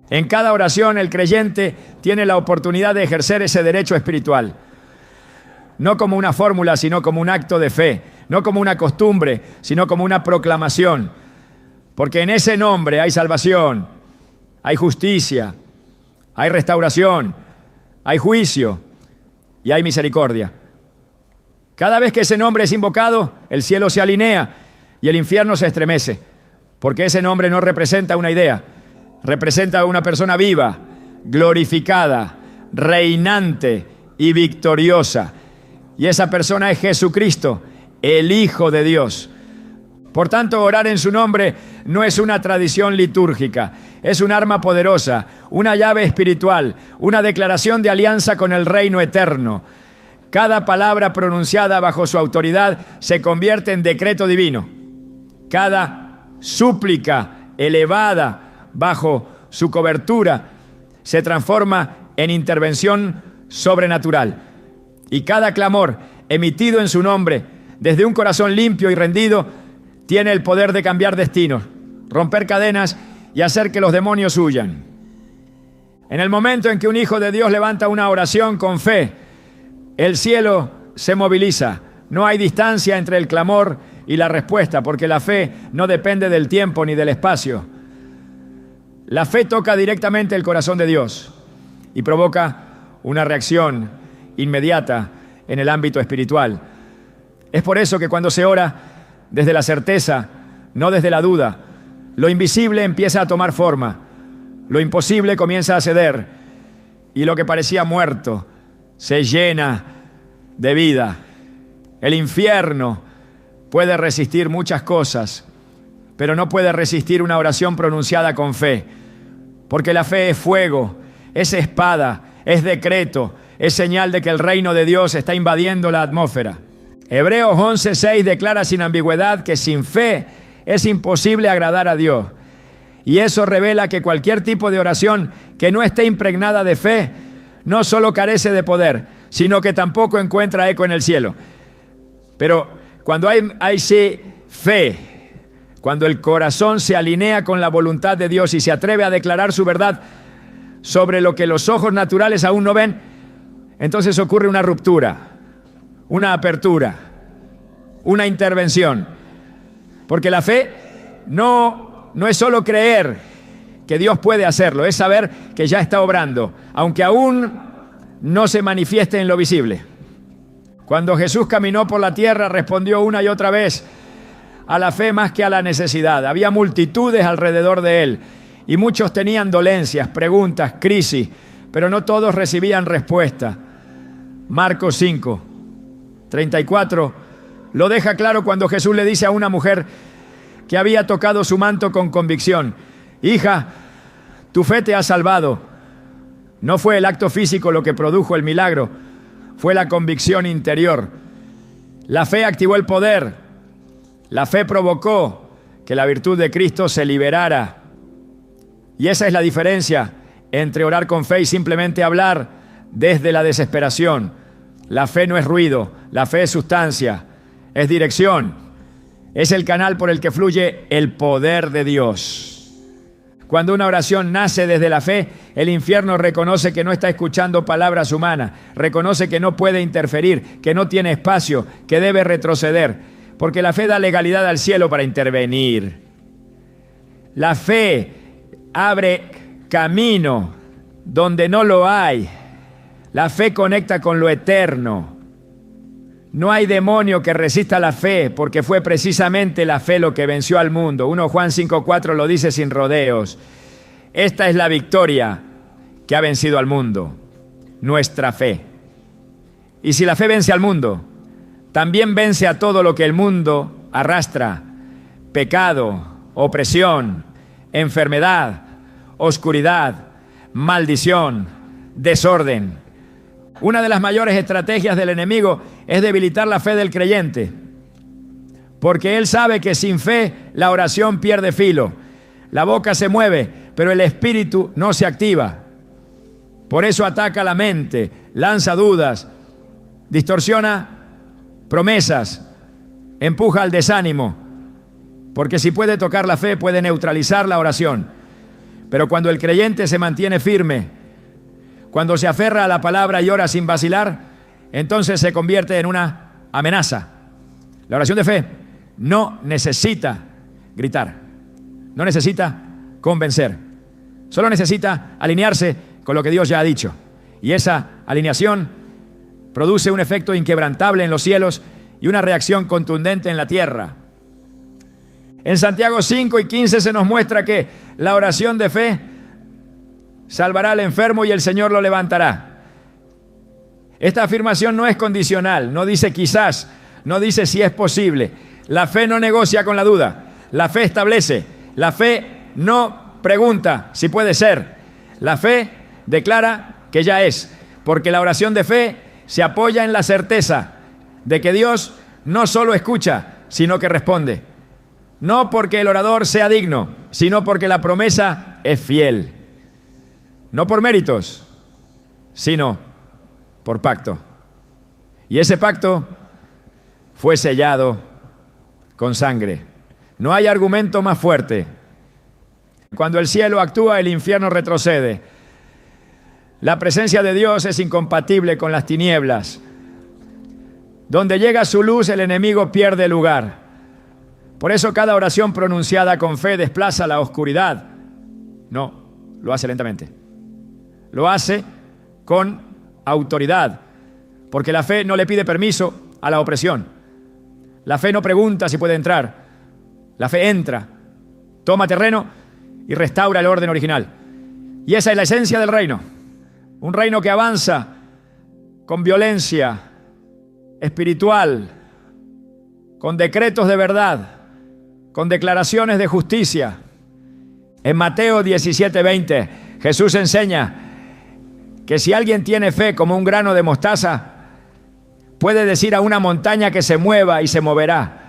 En cada oración el creyente tiene la oportunidad de ejercer ese derecho espiritual, no como una fórmula, sino como un acto de fe, no como una costumbre, sino como una proclamación, porque en ese nombre hay salvación, hay justicia, hay restauración, hay juicio y hay misericordia. Cada vez que ese nombre es invocado, el cielo se alinea y el infierno se estremece, porque ese nombre no representa una idea, representa a una persona viva, glorificada, reinante y victoriosa. Y esa persona es Jesucristo, el Hijo de Dios. Por tanto, orar en su nombre no es una tradición litúrgica, es un arma poderosa, una llave espiritual, una declaración de alianza con el reino eterno. Cada palabra pronunciada bajo su autoridad se convierte en decreto divino. Cada súplica elevada bajo su cobertura se transforma en intervención sobrenatural. Y cada clamor emitido en su nombre, desde un corazón limpio y rendido, tiene el poder de cambiar destinos, romper cadenas y hacer que los demonios huyan. En el momento en que un hijo de Dios levanta una oración con fe, el cielo se moviliza. No hay distancia entre el clamor y la respuesta, porque la fe no depende del tiempo ni del espacio. La fe toca directamente el corazón de Dios y provoca una reacción inmediata en el ámbito espiritual. Es por eso que cuando se ora desde la certeza, no desde la duda, lo invisible empieza a tomar forma, lo imposible comienza a ceder y lo que parecía muerto se llena de vida. El infierno puede resistir muchas cosas, pero no puede resistir una oración pronunciada con fe, porque la fe es fuego, es espada, es decreto, es señal de que el reino de Dios está invadiendo la atmósfera. Hebreos 11:6 declara sin ambigüedad que sin fe es imposible agradar a Dios. Y eso revela que cualquier tipo de oración que no esté impregnada de fe no solo carece de poder, sino que tampoco encuentra eco en el cielo. Pero cuando hay fe, cuando el corazón se alinea con la voluntad de Dios y se atreve a declarar su verdad sobre lo que los ojos naturales aún no ven, entonces ocurre una ruptura, una apertura, una intervención. Porque la fe no es solo creer que Dios puede hacerlo, es saber que ya está obrando, aunque aún no se manifieste en lo visible. Cuando Jesús caminó por la tierra, respondió una y otra vez a la fe más que a la necesidad. Había multitudes alrededor de él y muchos tenían dolencias, preguntas, crisis, pero no todos recibían respuesta. Marcos 5:34 lo deja claro cuando Jesús le dice a una mujer que había tocado su manto con convicción: hija, tu fe te ha salvado. No fue el acto físico lo que produjo el milagro, fue la convicción interior. La fe activó el poder. La fe provocó que la virtud de Cristo se liberara. Y esa es la diferencia entre orar con fe y simplemente hablar desde la desesperación. La fe no es ruido, la fe es sustancia, es dirección, es el canal por el que fluye el poder de Dios. Cuando una oración nace desde la fe, el infierno reconoce que no está escuchando palabras humanas, reconoce que no puede interferir, que no tiene espacio, que debe retroceder, porque la fe da legalidad al cielo para intervenir. La fe abre camino donde no lo hay. La fe conecta con lo eterno. No hay demonio que resista la fe, porque fue precisamente la fe lo que venció al mundo. 1 Juan 5:4 lo dice sin rodeos. Esta es la victoria que ha vencido al mundo, nuestra fe. Y si la fe vence al mundo, también vence a todo lo que el mundo arrastra: pecado, opresión, enfermedad, oscuridad, maldición, desorden. Una de las mayores estrategias del enemigo es debilitar la fe del creyente, porque él sabe que sin fe la oración pierde filo. La boca se mueve, pero el espíritu no se activa. Por eso ataca la mente, lanza dudas, distorsiona promesas, empuja al desánimo, porque si puede tocar la fe, puede neutralizar la oración. Pero cuando el creyente se mantiene firme, cuando se aferra a la palabra y ora sin vacilar, entonces se convierte en una amenaza. La oración de fe no necesita gritar, no necesita convencer, solo necesita alinearse con lo que Dios ya ha dicho. Y esa alineación produce un efecto inquebrantable en los cielos y una reacción contundente en la tierra. En Santiago 5:15 se nos muestra que la oración de fe salvará al enfermo y el Señor lo levantará. Esta afirmación no es condicional, no dice quizás, no dice si es posible. La fe no negocia con la duda, la fe establece, la fe no pregunta si puede ser, la fe declara que ya es, porque la oración de fe se apoya en la certeza de que Dios no solo escucha, sino que responde. No porque el orador sea digno, sino porque la promesa es fiel. No por méritos, sino por pacto. Y ese pacto fue sellado con sangre. No hay argumento más fuerte. Cuando el cielo actúa, el infierno retrocede. La presencia de Dios es incompatible con las tinieblas. Donde llega su luz, el enemigo pierde lugar. Por eso cada oración pronunciada con fe desplaza la oscuridad. No, lo hace lentamente. Lo hace con autoridad, porque la fe no le pide permiso a la opresión. La fe no pregunta si puede entrar. La fe entra, toma terreno y restaura el orden original. Y esa es la esencia del reino. Un reino que avanza con violencia espiritual, con decretos de verdad, con declaraciones de justicia. En Mateo 17:20, Jesús enseña que si alguien tiene fe como un grano de mostaza, puede decir a una montaña que se mueva y se moverá.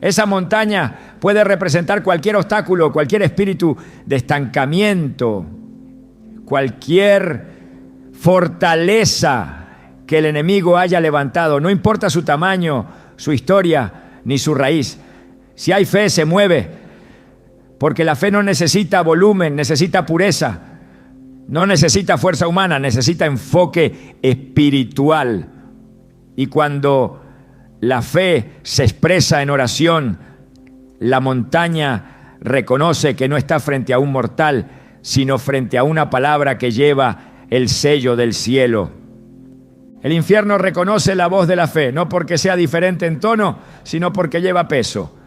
Esa montaña puede representar cualquier obstáculo, cualquier espíritu de estancamiento, cualquier fortaleza que el enemigo haya levantado. No importa su tamaño, su historia, ni su raíz. Si hay fe, se mueve, porque la fe no necesita volumen, necesita pureza. No necesita fuerza humana, necesita enfoque espiritual. Y cuando la fe se expresa en oración, la montaña reconoce que no está frente a un mortal, sino frente a una palabra que lleva el sello del cielo. El infierno reconoce la voz de la fe, no porque sea diferente en tono, sino porque lleva peso.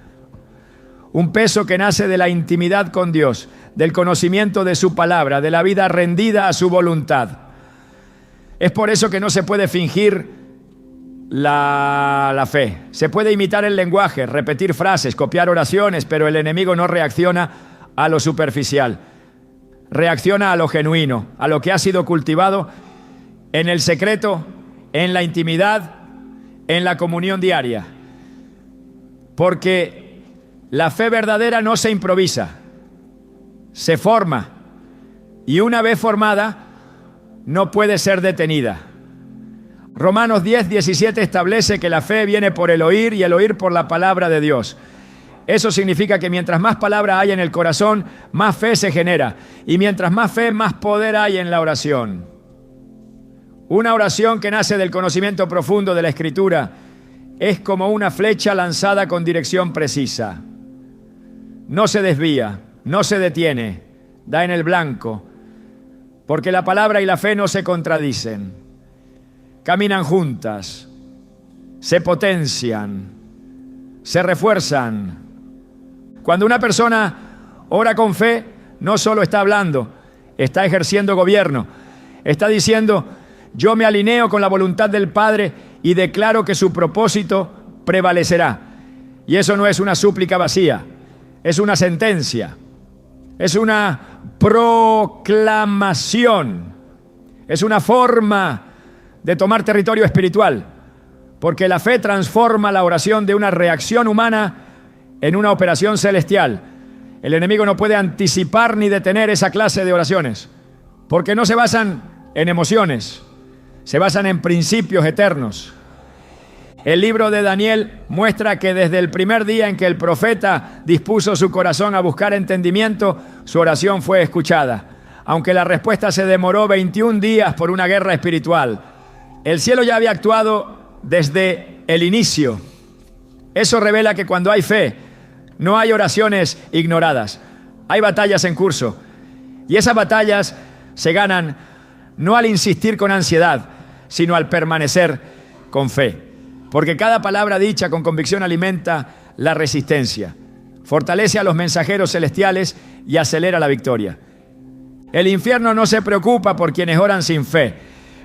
Un peso que nace de la intimidad con Dios, del conocimiento de su palabra, de la vida rendida a su voluntad. Es por eso que no se puede fingir la fe. Se puede imitar el lenguaje, repetir frases, copiar oraciones, pero el enemigo no reacciona a lo superficial. Reacciona a lo genuino, a lo que ha sido cultivado en el secreto, en la intimidad, en la comunión diaria. Porque la fe verdadera no se improvisa, se forma, y una vez formada no puede ser detenida. Romanos 10:17 establece que la fe viene por el oír y el oír por la palabra de Dios. Eso significa que mientras más palabra hay en el corazón, más fe se genera. Y mientras más fe, más poder hay en la oración. Una oración que nace del conocimiento profundo de la Escritura es como una flecha lanzada con dirección precisa. No se desvía, no se detiene, da en el blanco, porque la palabra y la fe no se contradicen. Caminan juntas, se potencian, se refuerzan. Cuando una persona ora con fe, no solo está hablando, está ejerciendo gobierno. Está diciendo: yo me alineo con la voluntad del Padre y declaro que su propósito prevalecerá. Y eso no es una súplica vacía, es una sentencia, es una proclamación, es una forma de tomar territorio espiritual, porque la fe transforma la oración de una reacción humana en una operación celestial. El enemigo no puede anticipar ni detener esa clase de oraciones, porque no se basan en emociones, se basan en principios eternos. El libro de Daniel muestra que desde el primer día en que el profeta dispuso su corazón a buscar entendimiento, su oración fue escuchada, aunque la respuesta se demoró 21 días por una guerra espiritual. El cielo ya había actuado desde el inicio. Eso revela que cuando hay fe, no hay oraciones ignoradas. Hay batallas en curso. Y esas batallas se ganan no al insistir con ansiedad, sino al permanecer con fe. Porque cada palabra dicha con convicción alimenta la resistencia, fortalece a los mensajeros celestiales y acelera la victoria. El infierno no se preocupa por quienes oran sin fe,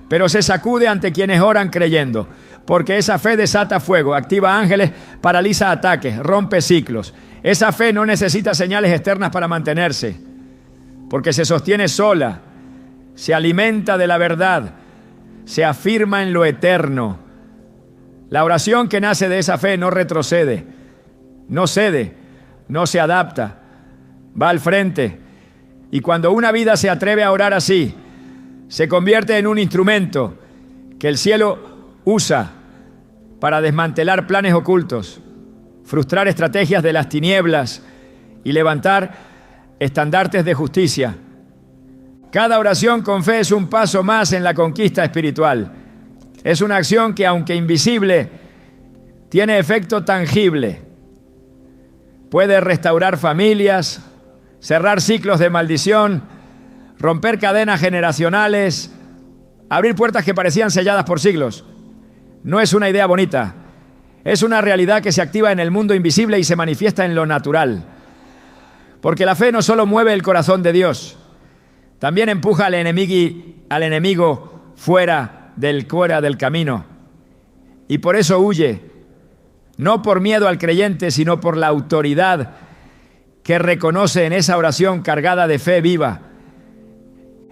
pero se sacude ante quienes oran creyendo, porque esa fe desata fuego, activa ángeles, paraliza ataques, rompe ciclos. Esa fe no necesita señales externas para mantenerse, porque se sostiene sola, se alimenta de la verdad, se afirma en lo eterno. La oración que nace de esa fe no retrocede, no cede, no se adapta, va al frente Y cuando una vida se atreve a orar así, se convierte en un instrumento que el cielo usa para desmantelar planes ocultos, frustrar estrategias de las tinieblas y levantar estandartes de justicia. Cada oración con fe es un paso más en la conquista espiritual. Es una acción que, aunque invisible, tiene efecto tangible. Puede restaurar familias, cerrar ciclos de maldición, romper cadenas generacionales, abrir puertas que parecían selladas por siglos. No es una idea bonita, es una realidad que se activa en el mundo invisible y se manifiesta en lo natural. Porque la fe no solo mueve el corazón de Dios, también empuja al enemigo fuera del camino. Y por eso huye, no por miedo al creyente, sino por la autoridad que reconoce en esa oración cargada de fe viva.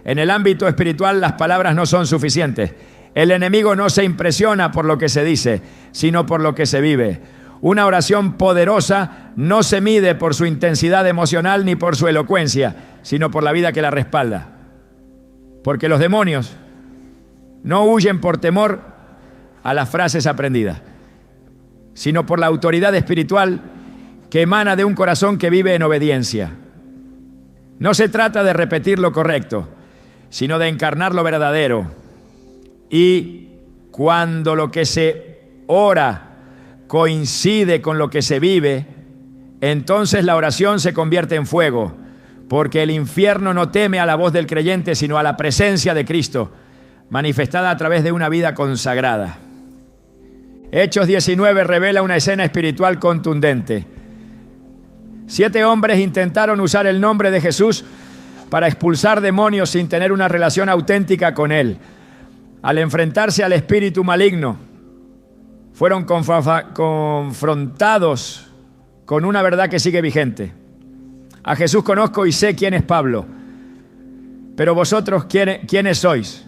En el ámbito espiritual las palabras no son suficientes. El enemigo no se impresiona por lo que se dice, sino por lo que se vive. Una oración poderosa no se mide por su intensidad emocional ni por su elocuencia, sino por la vida que la respalda. Porque los demonios no huyen por temor a las frases aprendidas, sino por la autoridad espiritual que emana de un corazón que vive en obediencia. No se trata de repetir lo correcto, sino de encarnar lo verdadero. Y cuando lo que se ora coincide con lo que se vive, entonces la oración se convierte en fuego, porque el infierno no teme a la voz del creyente, sino a la presencia de Cristo, manifestada a través de una vida consagrada. Hechos 19 revela una escena espiritual contundente. 7 hombres intentaron usar el nombre de Jesús para expulsar demonios sin tener una relación auténtica con Él. Al enfrentarse al espíritu maligno, fueron confrontados con una verdad que sigue vigente. A Jesús conozco y sé quién es Pablo, pero vosotros, ¿quiénes sois?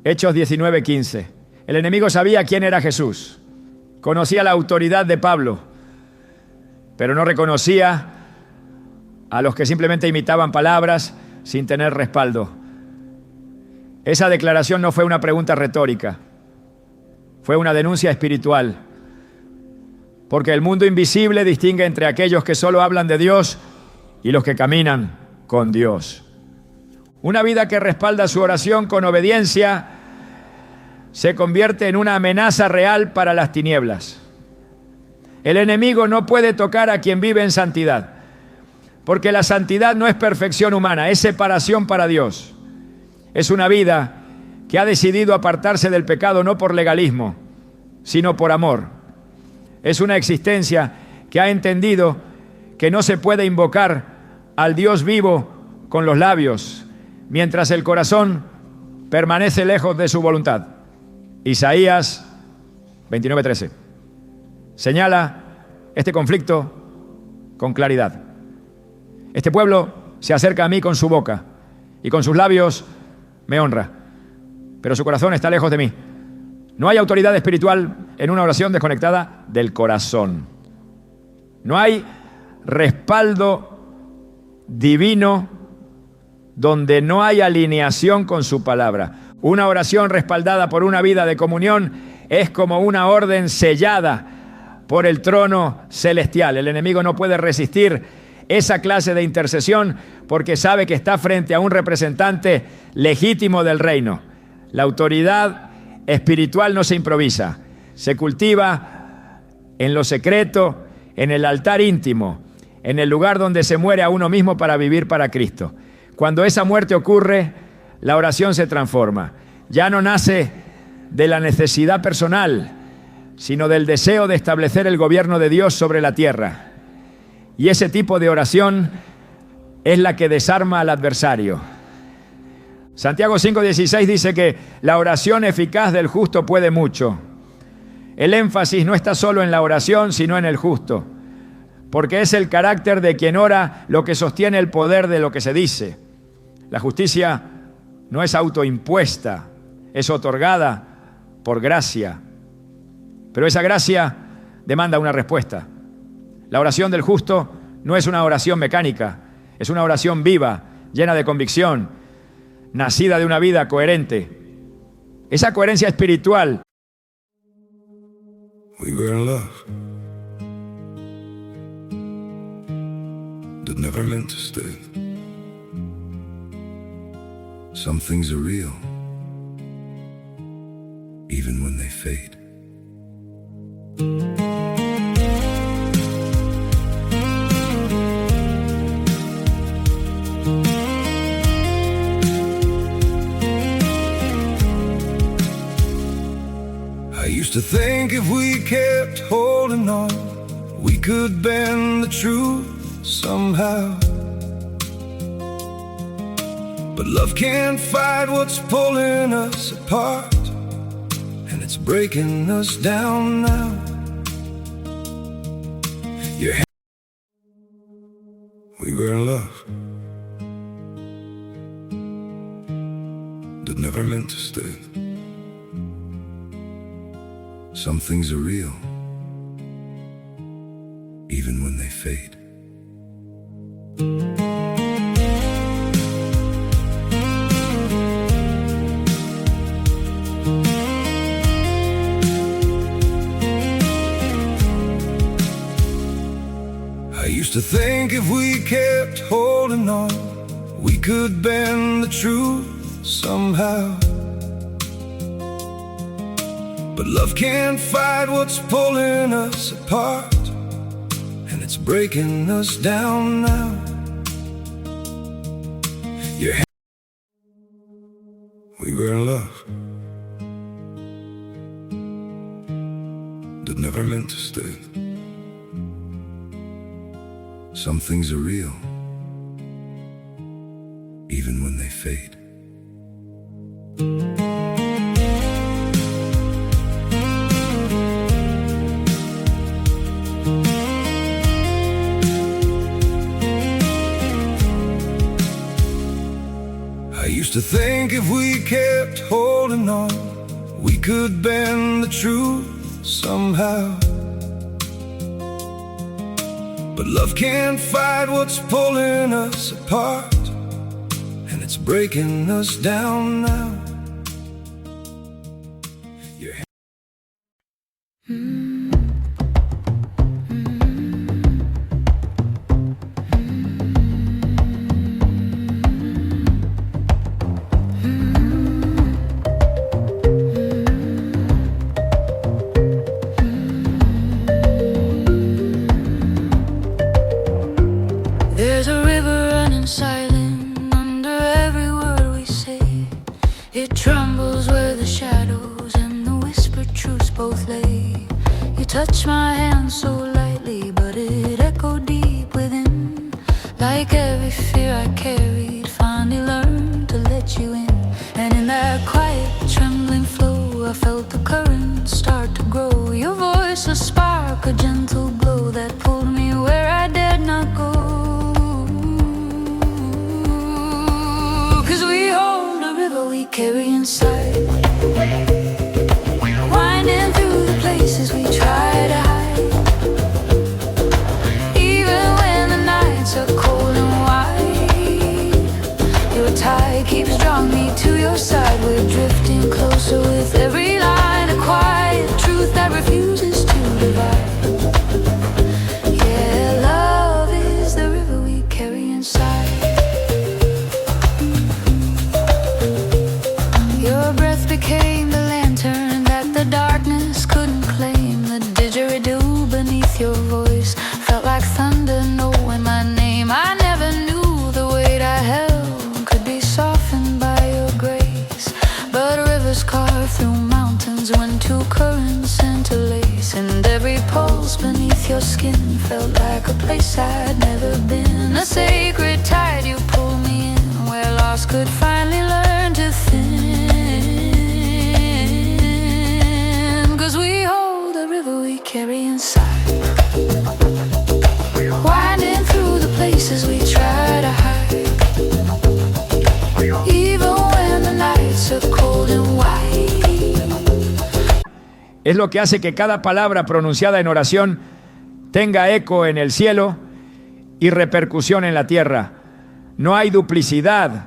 Hechos 19:15. El enemigo sabía quién era Jesús, conocía la autoridad de Pablo, pero no reconocía a los que simplemente imitaban palabras sin tener respaldo. Esa declaración no fue una pregunta retórica, fue una denuncia espiritual, porque el mundo invisible distingue entre aquellos que solo hablan de Dios y los que caminan con Dios. Una vida que respalda su oración con obediencia se convierte en una amenaza real para las tinieblas. El enemigo no puede tocar a quien vive en santidad, porque la santidad no es perfección humana, es separación para Dios. Es una vida que ha decidido apartarse del pecado no por legalismo, sino por amor. Es una existencia que ha entendido que no se puede invocar al Dios vivo con los labios, mientras el corazón permanece lejos de su voluntad. Isaías 29:13 señala este conflicto con claridad. Este pueblo se acerca a mí con su boca y con sus labios me honra, pero su corazón está lejos de mí. No hay autoridad espiritual en una oración desconectada del corazón. No hay respaldo divino donde no hay alineación con su palabra. Una oración respaldada por una vida de comunión es como una orden sellada por el trono celestial. El enemigo no puede resistir esa clase de intercesión porque sabe que está frente a un representante legítimo del reino. La autoridad espiritual no se improvisa, se cultiva en lo secreto, en el altar íntimo, en el lugar donde se muere a uno mismo para vivir para Cristo. Cuando esa muerte ocurre, la oración se transforma. Ya no nace de la necesidad personal, sino del deseo de establecer el gobierno de Dios sobre la tierra. Y ese tipo de oración es la que desarma al adversario. Santiago 5:16 dice que la oración eficaz del justo puede mucho. El énfasis no está solo en la oración, sino en el justo, porque es el carácter de quien ora lo que sostiene el poder de lo que se dice. La justicia no es autoimpuesta, es otorgada por gracia. Pero esa gracia demanda una respuesta. La oración del justo no es una oración mecánica, Es una oración viva, llena de convicción, nacida de una vida coherente. Esa coherencia espiritual. We were in love that never meant to stay. Some things are real, even when they fade. I used to think if we kept holding on, we could bend the truth somehow. But love can't fight what's pulling us apart, and it's breaking us down now. We were in love that never meant to stay. Some things are real, even when they fade. I used to think if we kept holding on, we could bend the truth somehow. But love can't fight what's pulling us apart, and it's breaking us down now. We were in love that never meant to stay. Some things are real, even when they fade. I used to think if we kept holding on, we could bend the truth somehow. But love can't fight what's pulling us apart, and it's breaking us down now. There's a river running silent under every word we say. It trembles where the shadows and the whispered truths both lay. You touch my hand so lightly, but it echoed deep within. Like every fear I carried, finally learned to let you in. And in that quiet, trembling flow, I felt the current start to grow. Your voice, a spark, a gentle glow that pulled me where I dared not go. We carry inside, winding through the places we try to hide. Even when the nights are cold and wide, your tide keeps drawing me to your side. We're drifting closer with every line, a quiet truth that refuses to divide. Yeah, love is the river we carry inside. Your breath became the lantern that the darkness couldn't claim. The didgeridoo beneath your voice felt like thunder knowing my name. I never knew the weight I held could be softened by your grace. But rivers carve through mountains when two currents interlace. And every pulse beneath your skin felt like a place I'd never been. A sacred tide you pulled me in, where loss could finally learn to thin. Carry inside, winding through the places we try to hide. Even when the nights are cold and white. Es lo que hace que cada palabra pronunciada en oración tenga eco en el cielo y repercusión en la tierra. no hay duplicidad,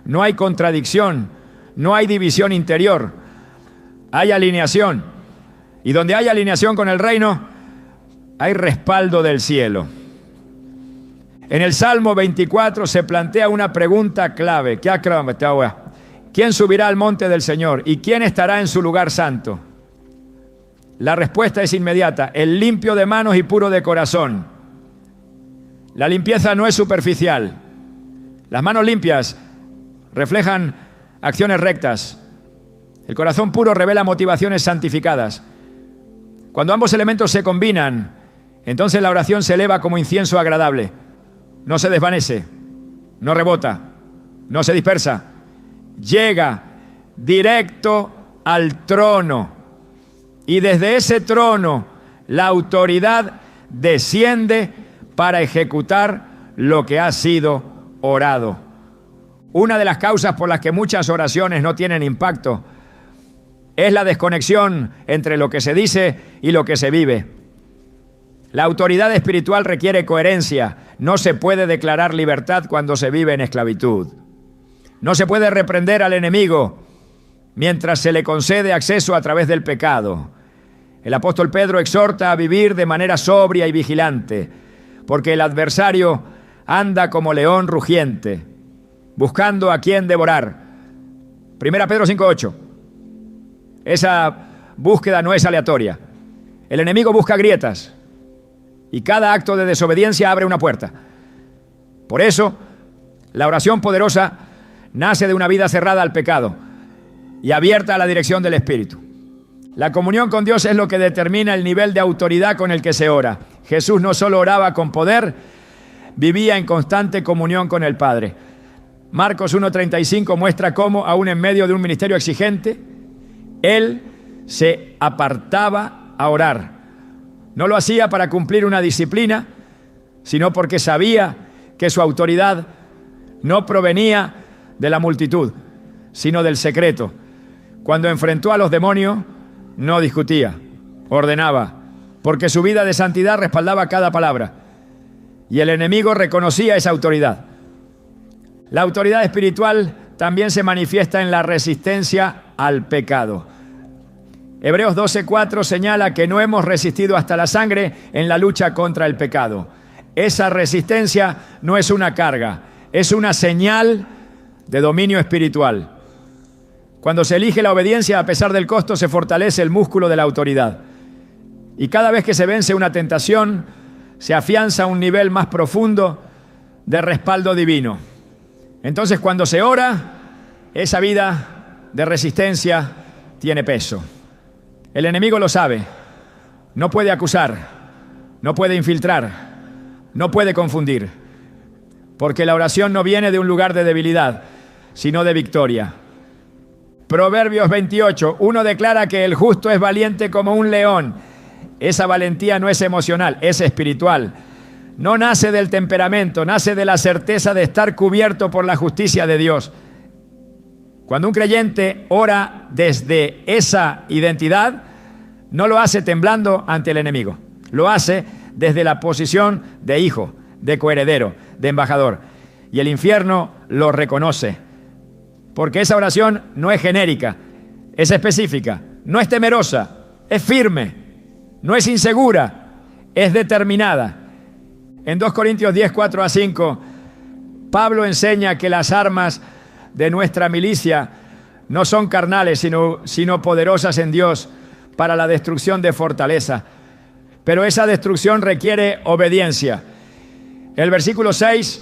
no hay contradicción, no hay división interior, hay alineación. Y donde hay alineación con el reino, hay respaldo del cielo. En el Salmo 24 se plantea una pregunta clave. ¿Quién subirá al monte del Señor? ¿Y quién estará en su lugar santo? La respuesta es inmediata: el limpio de manos y puro de corazón. La limpieza no es superficial. Las manos limpias reflejan acciones rectas. El corazón puro revela motivaciones santificadas. Cuando ambos elementos se combinan, entonces la oración se eleva como incienso agradable. No se desvanece, no rebota, no se dispersa. Llega directo al trono. Y desde ese trono la autoridad desciende para ejecutar lo que ha sido orado. Una de las causas por las que muchas oraciones no tienen impacto es la desconexión entre lo que se dice y lo que se vive. La autoridad espiritual requiere coherencia. No se puede declarar libertad cuando se vive en esclavitud. No se puede reprender al enemigo mientras se le concede acceso a través del pecado. El apóstol Pedro exhorta a vivir de manera sobria y vigilante, porque el adversario anda como león rugiente, buscando a quien devorar. 1 Pedro 5:8. Esa búsqueda no es aleatoria. El enemigo busca grietas y cada acto de desobediencia abre una puerta. Por eso, la oración poderosa nace de una vida cerrada al pecado y abierta a la dirección del Espíritu. La comunión con Dios es lo que determina el nivel de autoridad con el que se ora. Jesús no solo oraba con poder, vivía en constante comunión con el Padre. Marcos 1:35 muestra cómo, aún en medio de un ministerio exigente, Él se apartaba a orar. No lo hacía para cumplir una disciplina, sino porque sabía que su autoridad no provenía de la multitud, sino del secreto. Cuando enfrentó a los demonios, no discutía, ordenaba, porque su vida de santidad respaldaba cada palabra. Y el enemigo reconocía esa autoridad. La autoridad espiritual también se manifiesta en la resistencia al pecado. Hebreos 12:4 señala que no hemos resistido hasta la sangre en la lucha contra el pecado. Esa resistencia no es una carga, es una señal de dominio espiritual. Cuando se elige la obediencia a pesar del costo, se fortalece el músculo de la autoridad. Y cada vez que se vence una tentación, se afianza un nivel más profundo de respaldo divino. Entonces, cuando se ora, esa vida de resistencia tiene peso. El enemigo lo sabe. No puede acusar, no puede infiltrar, no puede confundir. Porque la oración no viene de un lugar de debilidad, sino de victoria. Proverbios 28, uno declara que el justo es valiente como un león. Esa valentía no es emocional, es espiritual. No nace del temperamento, nace de la certeza de estar cubierto por la justicia de Dios. Cuando un creyente ora desde esa identidad, no lo hace temblando ante el enemigo. Lo hace desde la posición de hijo, de coheredero, de embajador. Y el infierno lo reconoce. Porque esa oración no es genérica, es específica, no es temerosa, es firme, no es insegura, es determinada. En 2 Corintios 10:4-5, Pablo enseña que las armas de nuestra milicia no son carnales, sino poderosas en Dios para la destrucción de fortaleza. Pero esa destrucción requiere obediencia. El versículo 6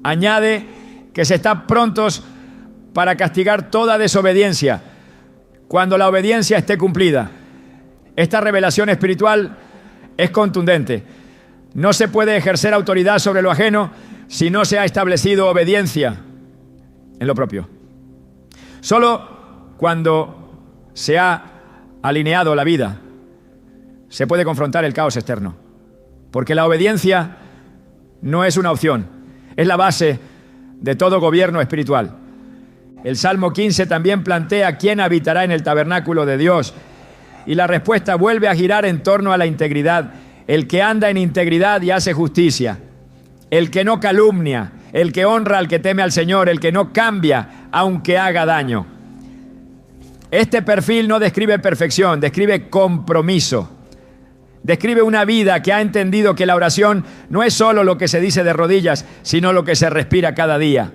añade que se está prontos para castigar toda desobediencia cuando la obediencia esté cumplida. Esta revelación espiritual es contundente. No se puede ejercer autoridad sobre lo ajeno si no se ha establecido obediencia en lo propio. Solo cuando se ha alineado la vida se puede confrontar el caos externo, porque la obediencia no es una opción, es la base de todo gobierno espiritual. El Salmo 15 también plantea quién habitará en el tabernáculo de Dios. Y la respuesta vuelve a girar en torno a la integridad. El que anda en integridad y hace justicia. El que no calumnia. el que honra al que teme al Señor, el que no cambia aunque haga daño. Este perfil no describe perfección, describe compromiso. Describe una vida que ha entendido que la oración no es solo lo que se dice de rodillas, sino lo que se respira cada día.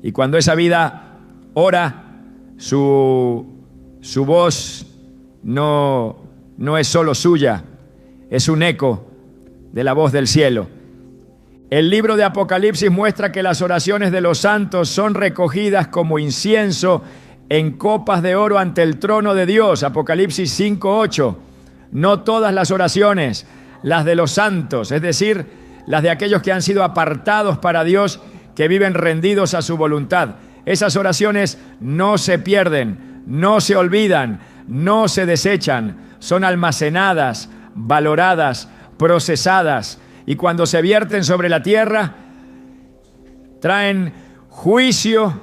Y cuando esa vida ora, su voz no es solo suya, es un eco de la voz del cielo. El libro de Apocalipsis muestra que las oraciones de los santos son recogidas como incienso en copas de oro ante el trono de Dios. Apocalipsis 5:8. No todas las oraciones, las de los santos, es decir, las de aquellos que han sido apartados para Dios, que viven rendidos a su voluntad. Esas oraciones no se pierden, no se olvidan, no se desechan, son almacenadas, valoradas, procesadas, y cuando se vierten sobre la tierra, traen juicio,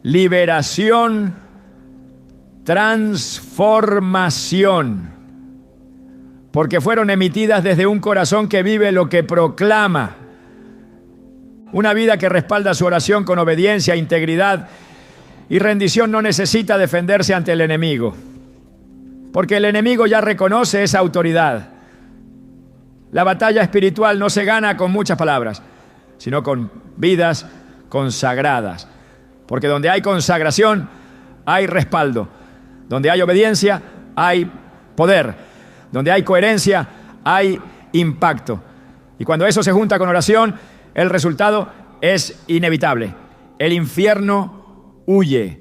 liberación, transformación, porque fueron emitidas desde un corazón que vive lo que proclama. Una vida que respalda su oración con obediencia, integridad y rendición no necesita defenderse ante el enemigo, porque el enemigo ya reconoce esa autoridad. La batalla espiritual no se gana con muchas palabras, sino con vidas consagradas, porque donde hay consagración hay respaldo. Donde hay obediencia, hay poder. Donde hay coherencia, hay impacto. Y cuando eso se junta con oración, el resultado es inevitable. El infierno huye.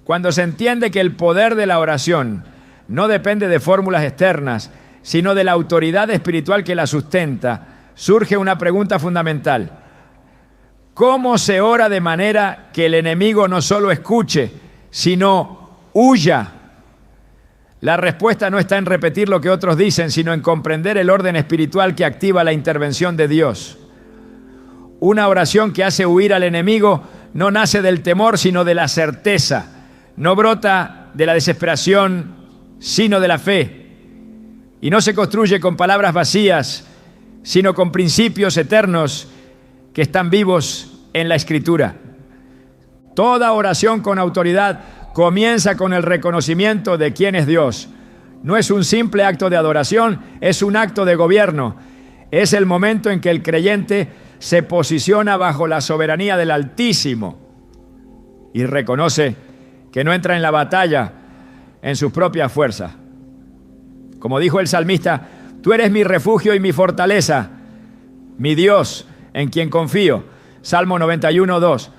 Cuando se entiende que el poder de la oración no depende de fórmulas externas, sino de la autoridad espiritual que la sustenta, surge una pregunta fundamental. ¿Cómo se ora de manera que el enemigo no solo escuche, sino huya? La respuesta no está en repetir lo que otros dicen, sino en comprender el orden espiritual que activa la intervención de Dios. Una oración que hace huir al enemigo no nace del temor, sino de la certeza. No brota de la desesperación, sino de la fe. Y no se construye con palabras vacías, sino con principios eternos que están vivos en la Escritura. Toda oración con autoridad comienza con el reconocimiento de quién es Dios. No es un simple acto de adoración, es un acto de gobierno. Es el momento en que el creyente se posiciona bajo la soberanía del Altísimo y reconoce que no entra en la batalla en sus propias fuerzas. Como dijo el salmista, tú eres mi refugio y mi fortaleza, mi Dios en quien confío. Salmo 91:2.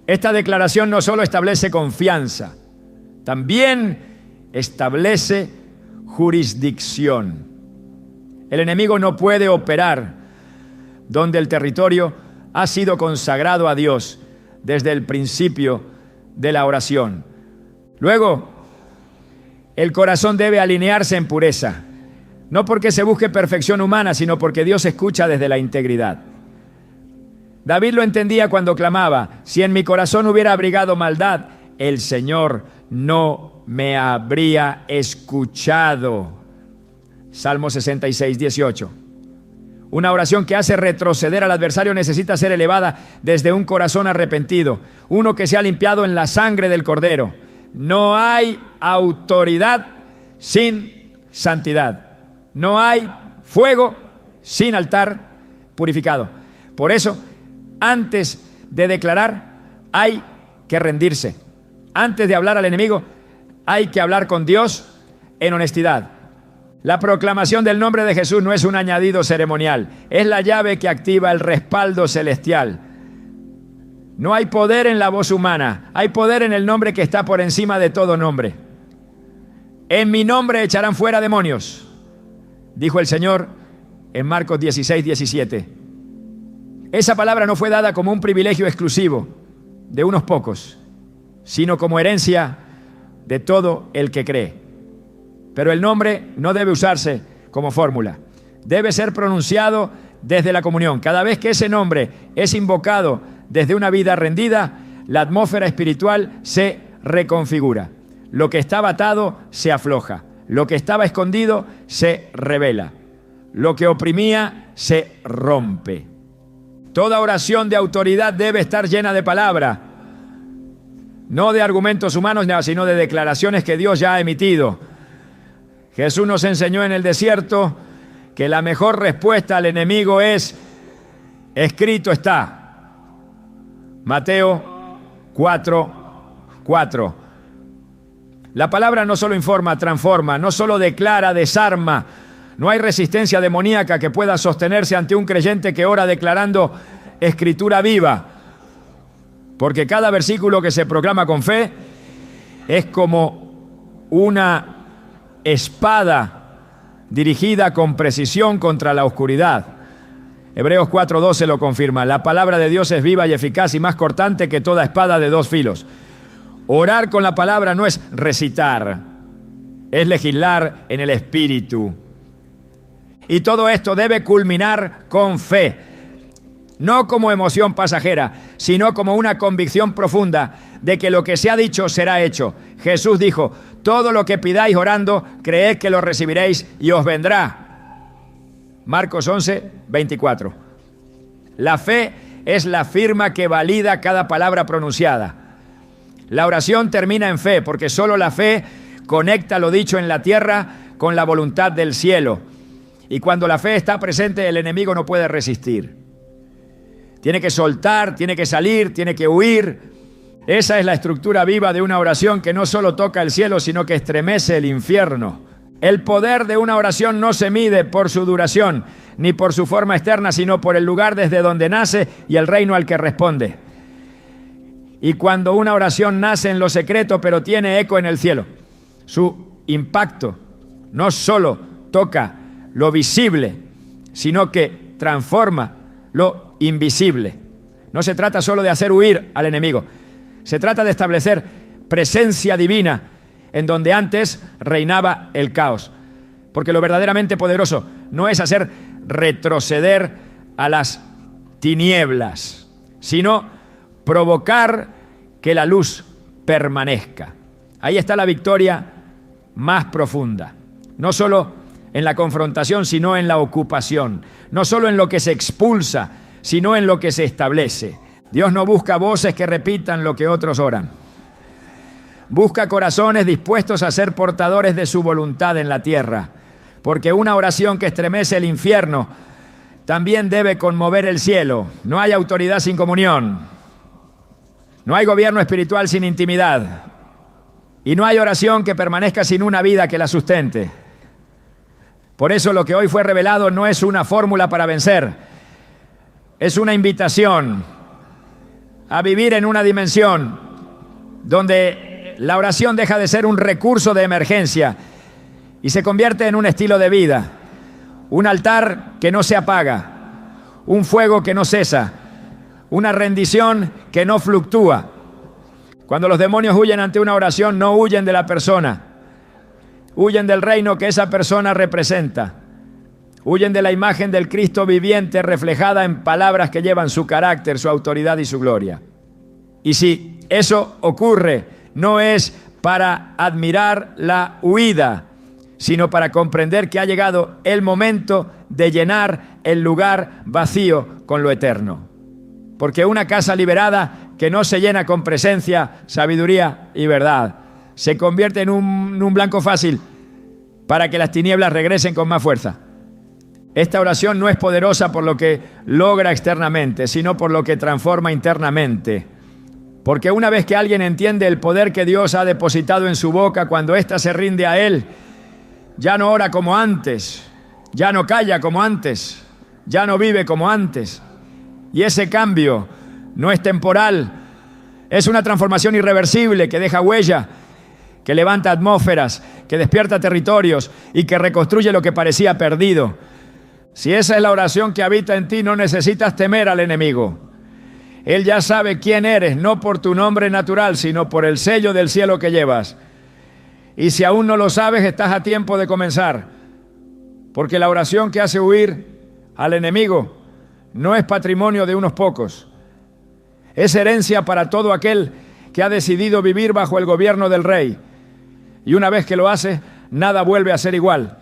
Esta declaración no solo establece confianza, también establece jurisdicción. El enemigo no puede operar donde el territorio ha sido consagrado a Dios desde el principio de la oración. Luego, el corazón debe alinearse en pureza, no porque se busque perfección humana, sino porque Dios escucha desde la integridad. David lo entendía cuando clamaba, si en mi corazón hubiera abrigado maldad, el Señor no me habría escuchado. Salmo 66:18. Una oración que hace retroceder al adversario necesita ser elevada desde un corazón arrepentido, uno que se ha limpiado en la sangre del Cordero. No hay autoridad sin santidad. No hay fuego sin altar purificado. Por eso, antes de declarar, hay que rendirse. Antes de hablar al enemigo, hay que hablar con Dios en honestidad. La proclamación del nombre de Jesús no es un añadido ceremonial, es la llave que activa el respaldo celestial. No hay poder en la voz humana, hay poder en el nombre que está por encima de todo nombre. En mi nombre echarán fuera demonios, dijo el Señor en Marcos 16:17. Esa palabra no fue dada como un privilegio exclusivo de unos pocos, sino como herencia de todo el que cree. Pero el nombre no debe usarse como fórmula. Debe ser pronunciado desde la comunión. Cada vez que ese nombre es invocado desde una vida rendida, la atmósfera espiritual se reconfigura. Lo que estaba atado se afloja. Lo que estaba escondido se revela. Lo que oprimía se rompe. Toda oración de autoridad debe estar llena de palabra, no de argumentos humanos, sino de declaraciones que Dios ya ha emitido. Jesús nos enseñó en el desierto que la mejor respuesta al enemigo es: escrito está. Mateo 4:4. La palabra no solo informa, transforma, no solo declara, desarma. No hay resistencia demoníaca que pueda sostenerse ante un creyente que ora declarando escritura viva. Porque cada versículo que se proclama con fe es como una espada dirigida con precisión contra la oscuridad. Hebreos 4:12 lo confirma. La palabra de Dios es viva y eficaz y más cortante que toda espada de dos filos. Orar con la palabra no es recitar, es legislar en el Espíritu. Y todo esto debe culminar con fe, no como emoción pasajera, sino como una convicción profunda de que lo que se ha dicho será hecho. Jesús dijo: todo lo que pidáis orando, creed que lo recibiréis y os vendrá. Marcos 11:24. La fe es la firma que valida cada palabra pronunciada. La oración termina en fe, porque solo la fe conecta lo dicho en la tierra con la voluntad del cielo. Y cuando la fe está presente, el enemigo no puede resistir. Tiene que soltar, tiene que salir, tiene que huir. Esa es la estructura viva de una oración que no solo toca el cielo, sino que estremece el infierno. El poder de una oración no se mide por su duración, ni por su forma externa, sino por el lugar desde donde nace y el reino al que responde. Y cuando una oración nace en lo secreto, pero tiene eco en el cielo, su impacto no solo toca lo visible, sino que transforma lo invisible. No se trata solo de hacer huir al enemigo, se trata de establecer presencia divina en donde antes reinaba el caos. Porque lo verdaderamente poderoso no es hacer retroceder a las tinieblas, sino provocar que la luz permanezca. Ahí está la victoria más profunda. No solo en la confrontación, sino en la ocupación. No solo en lo que se expulsa, sino en lo que se establece. Dios no busca voces que repitan lo que otros oran. Busca corazones dispuestos a ser portadores de su voluntad en la tierra. Porque una oración que estremece el infierno también debe conmover el cielo. No hay autoridad sin comunión. No hay gobierno espiritual sin intimidad. Y no hay oración que permanezca sin una vida que la sustente. Por eso lo que hoy fue revelado no es una fórmula para vencer. Es una invitación a vivir en una dimensión donde la oración deja de ser un recurso de emergencia y se convierte en un estilo de vida. Un altar que no se apaga, un fuego que no cesa, una rendición que no fluctúa. Cuando los demonios huyen ante una oración, no huyen de la persona, huyen del reino que esa persona representa, huyen de la imagen del Cristo viviente reflejada en palabras que llevan su carácter, su autoridad y su gloria. Y si eso ocurre, no es para admirar la huida, sino para comprender que ha llegado el momento de llenar el lugar vacío con lo eterno. Porque una casa liberada que no se llena con presencia, sabiduría y verdad, se convierte en un blanco fácil para que las tinieblas regresen con más fuerza. Esta oración no es poderosa por lo que logra externamente, sino por lo que transforma internamente. Porque una vez que alguien entiende el poder que Dios ha depositado en su boca, cuando ésta se rinde a Él, ya no ora como antes, ya no calla como antes, ya no vive como antes. Y ese cambio no es temporal, es una transformación irreversible que deja huella, que levanta atmósferas, que despierta territorios y que reconstruye lo que parecía perdido. Si esa es la oración que habita en ti, no necesitas temer al enemigo. Él ya sabe quién eres, no por tu nombre natural, sino por el sello del cielo que llevas. Y si aún no lo sabes, estás a tiempo de comenzar. Porque la oración que hace huir al enemigo no es patrimonio de unos pocos. Es herencia para todo aquel que ha decidido vivir bajo el gobierno del Rey. Y una vez que lo hace, nada vuelve a ser igual.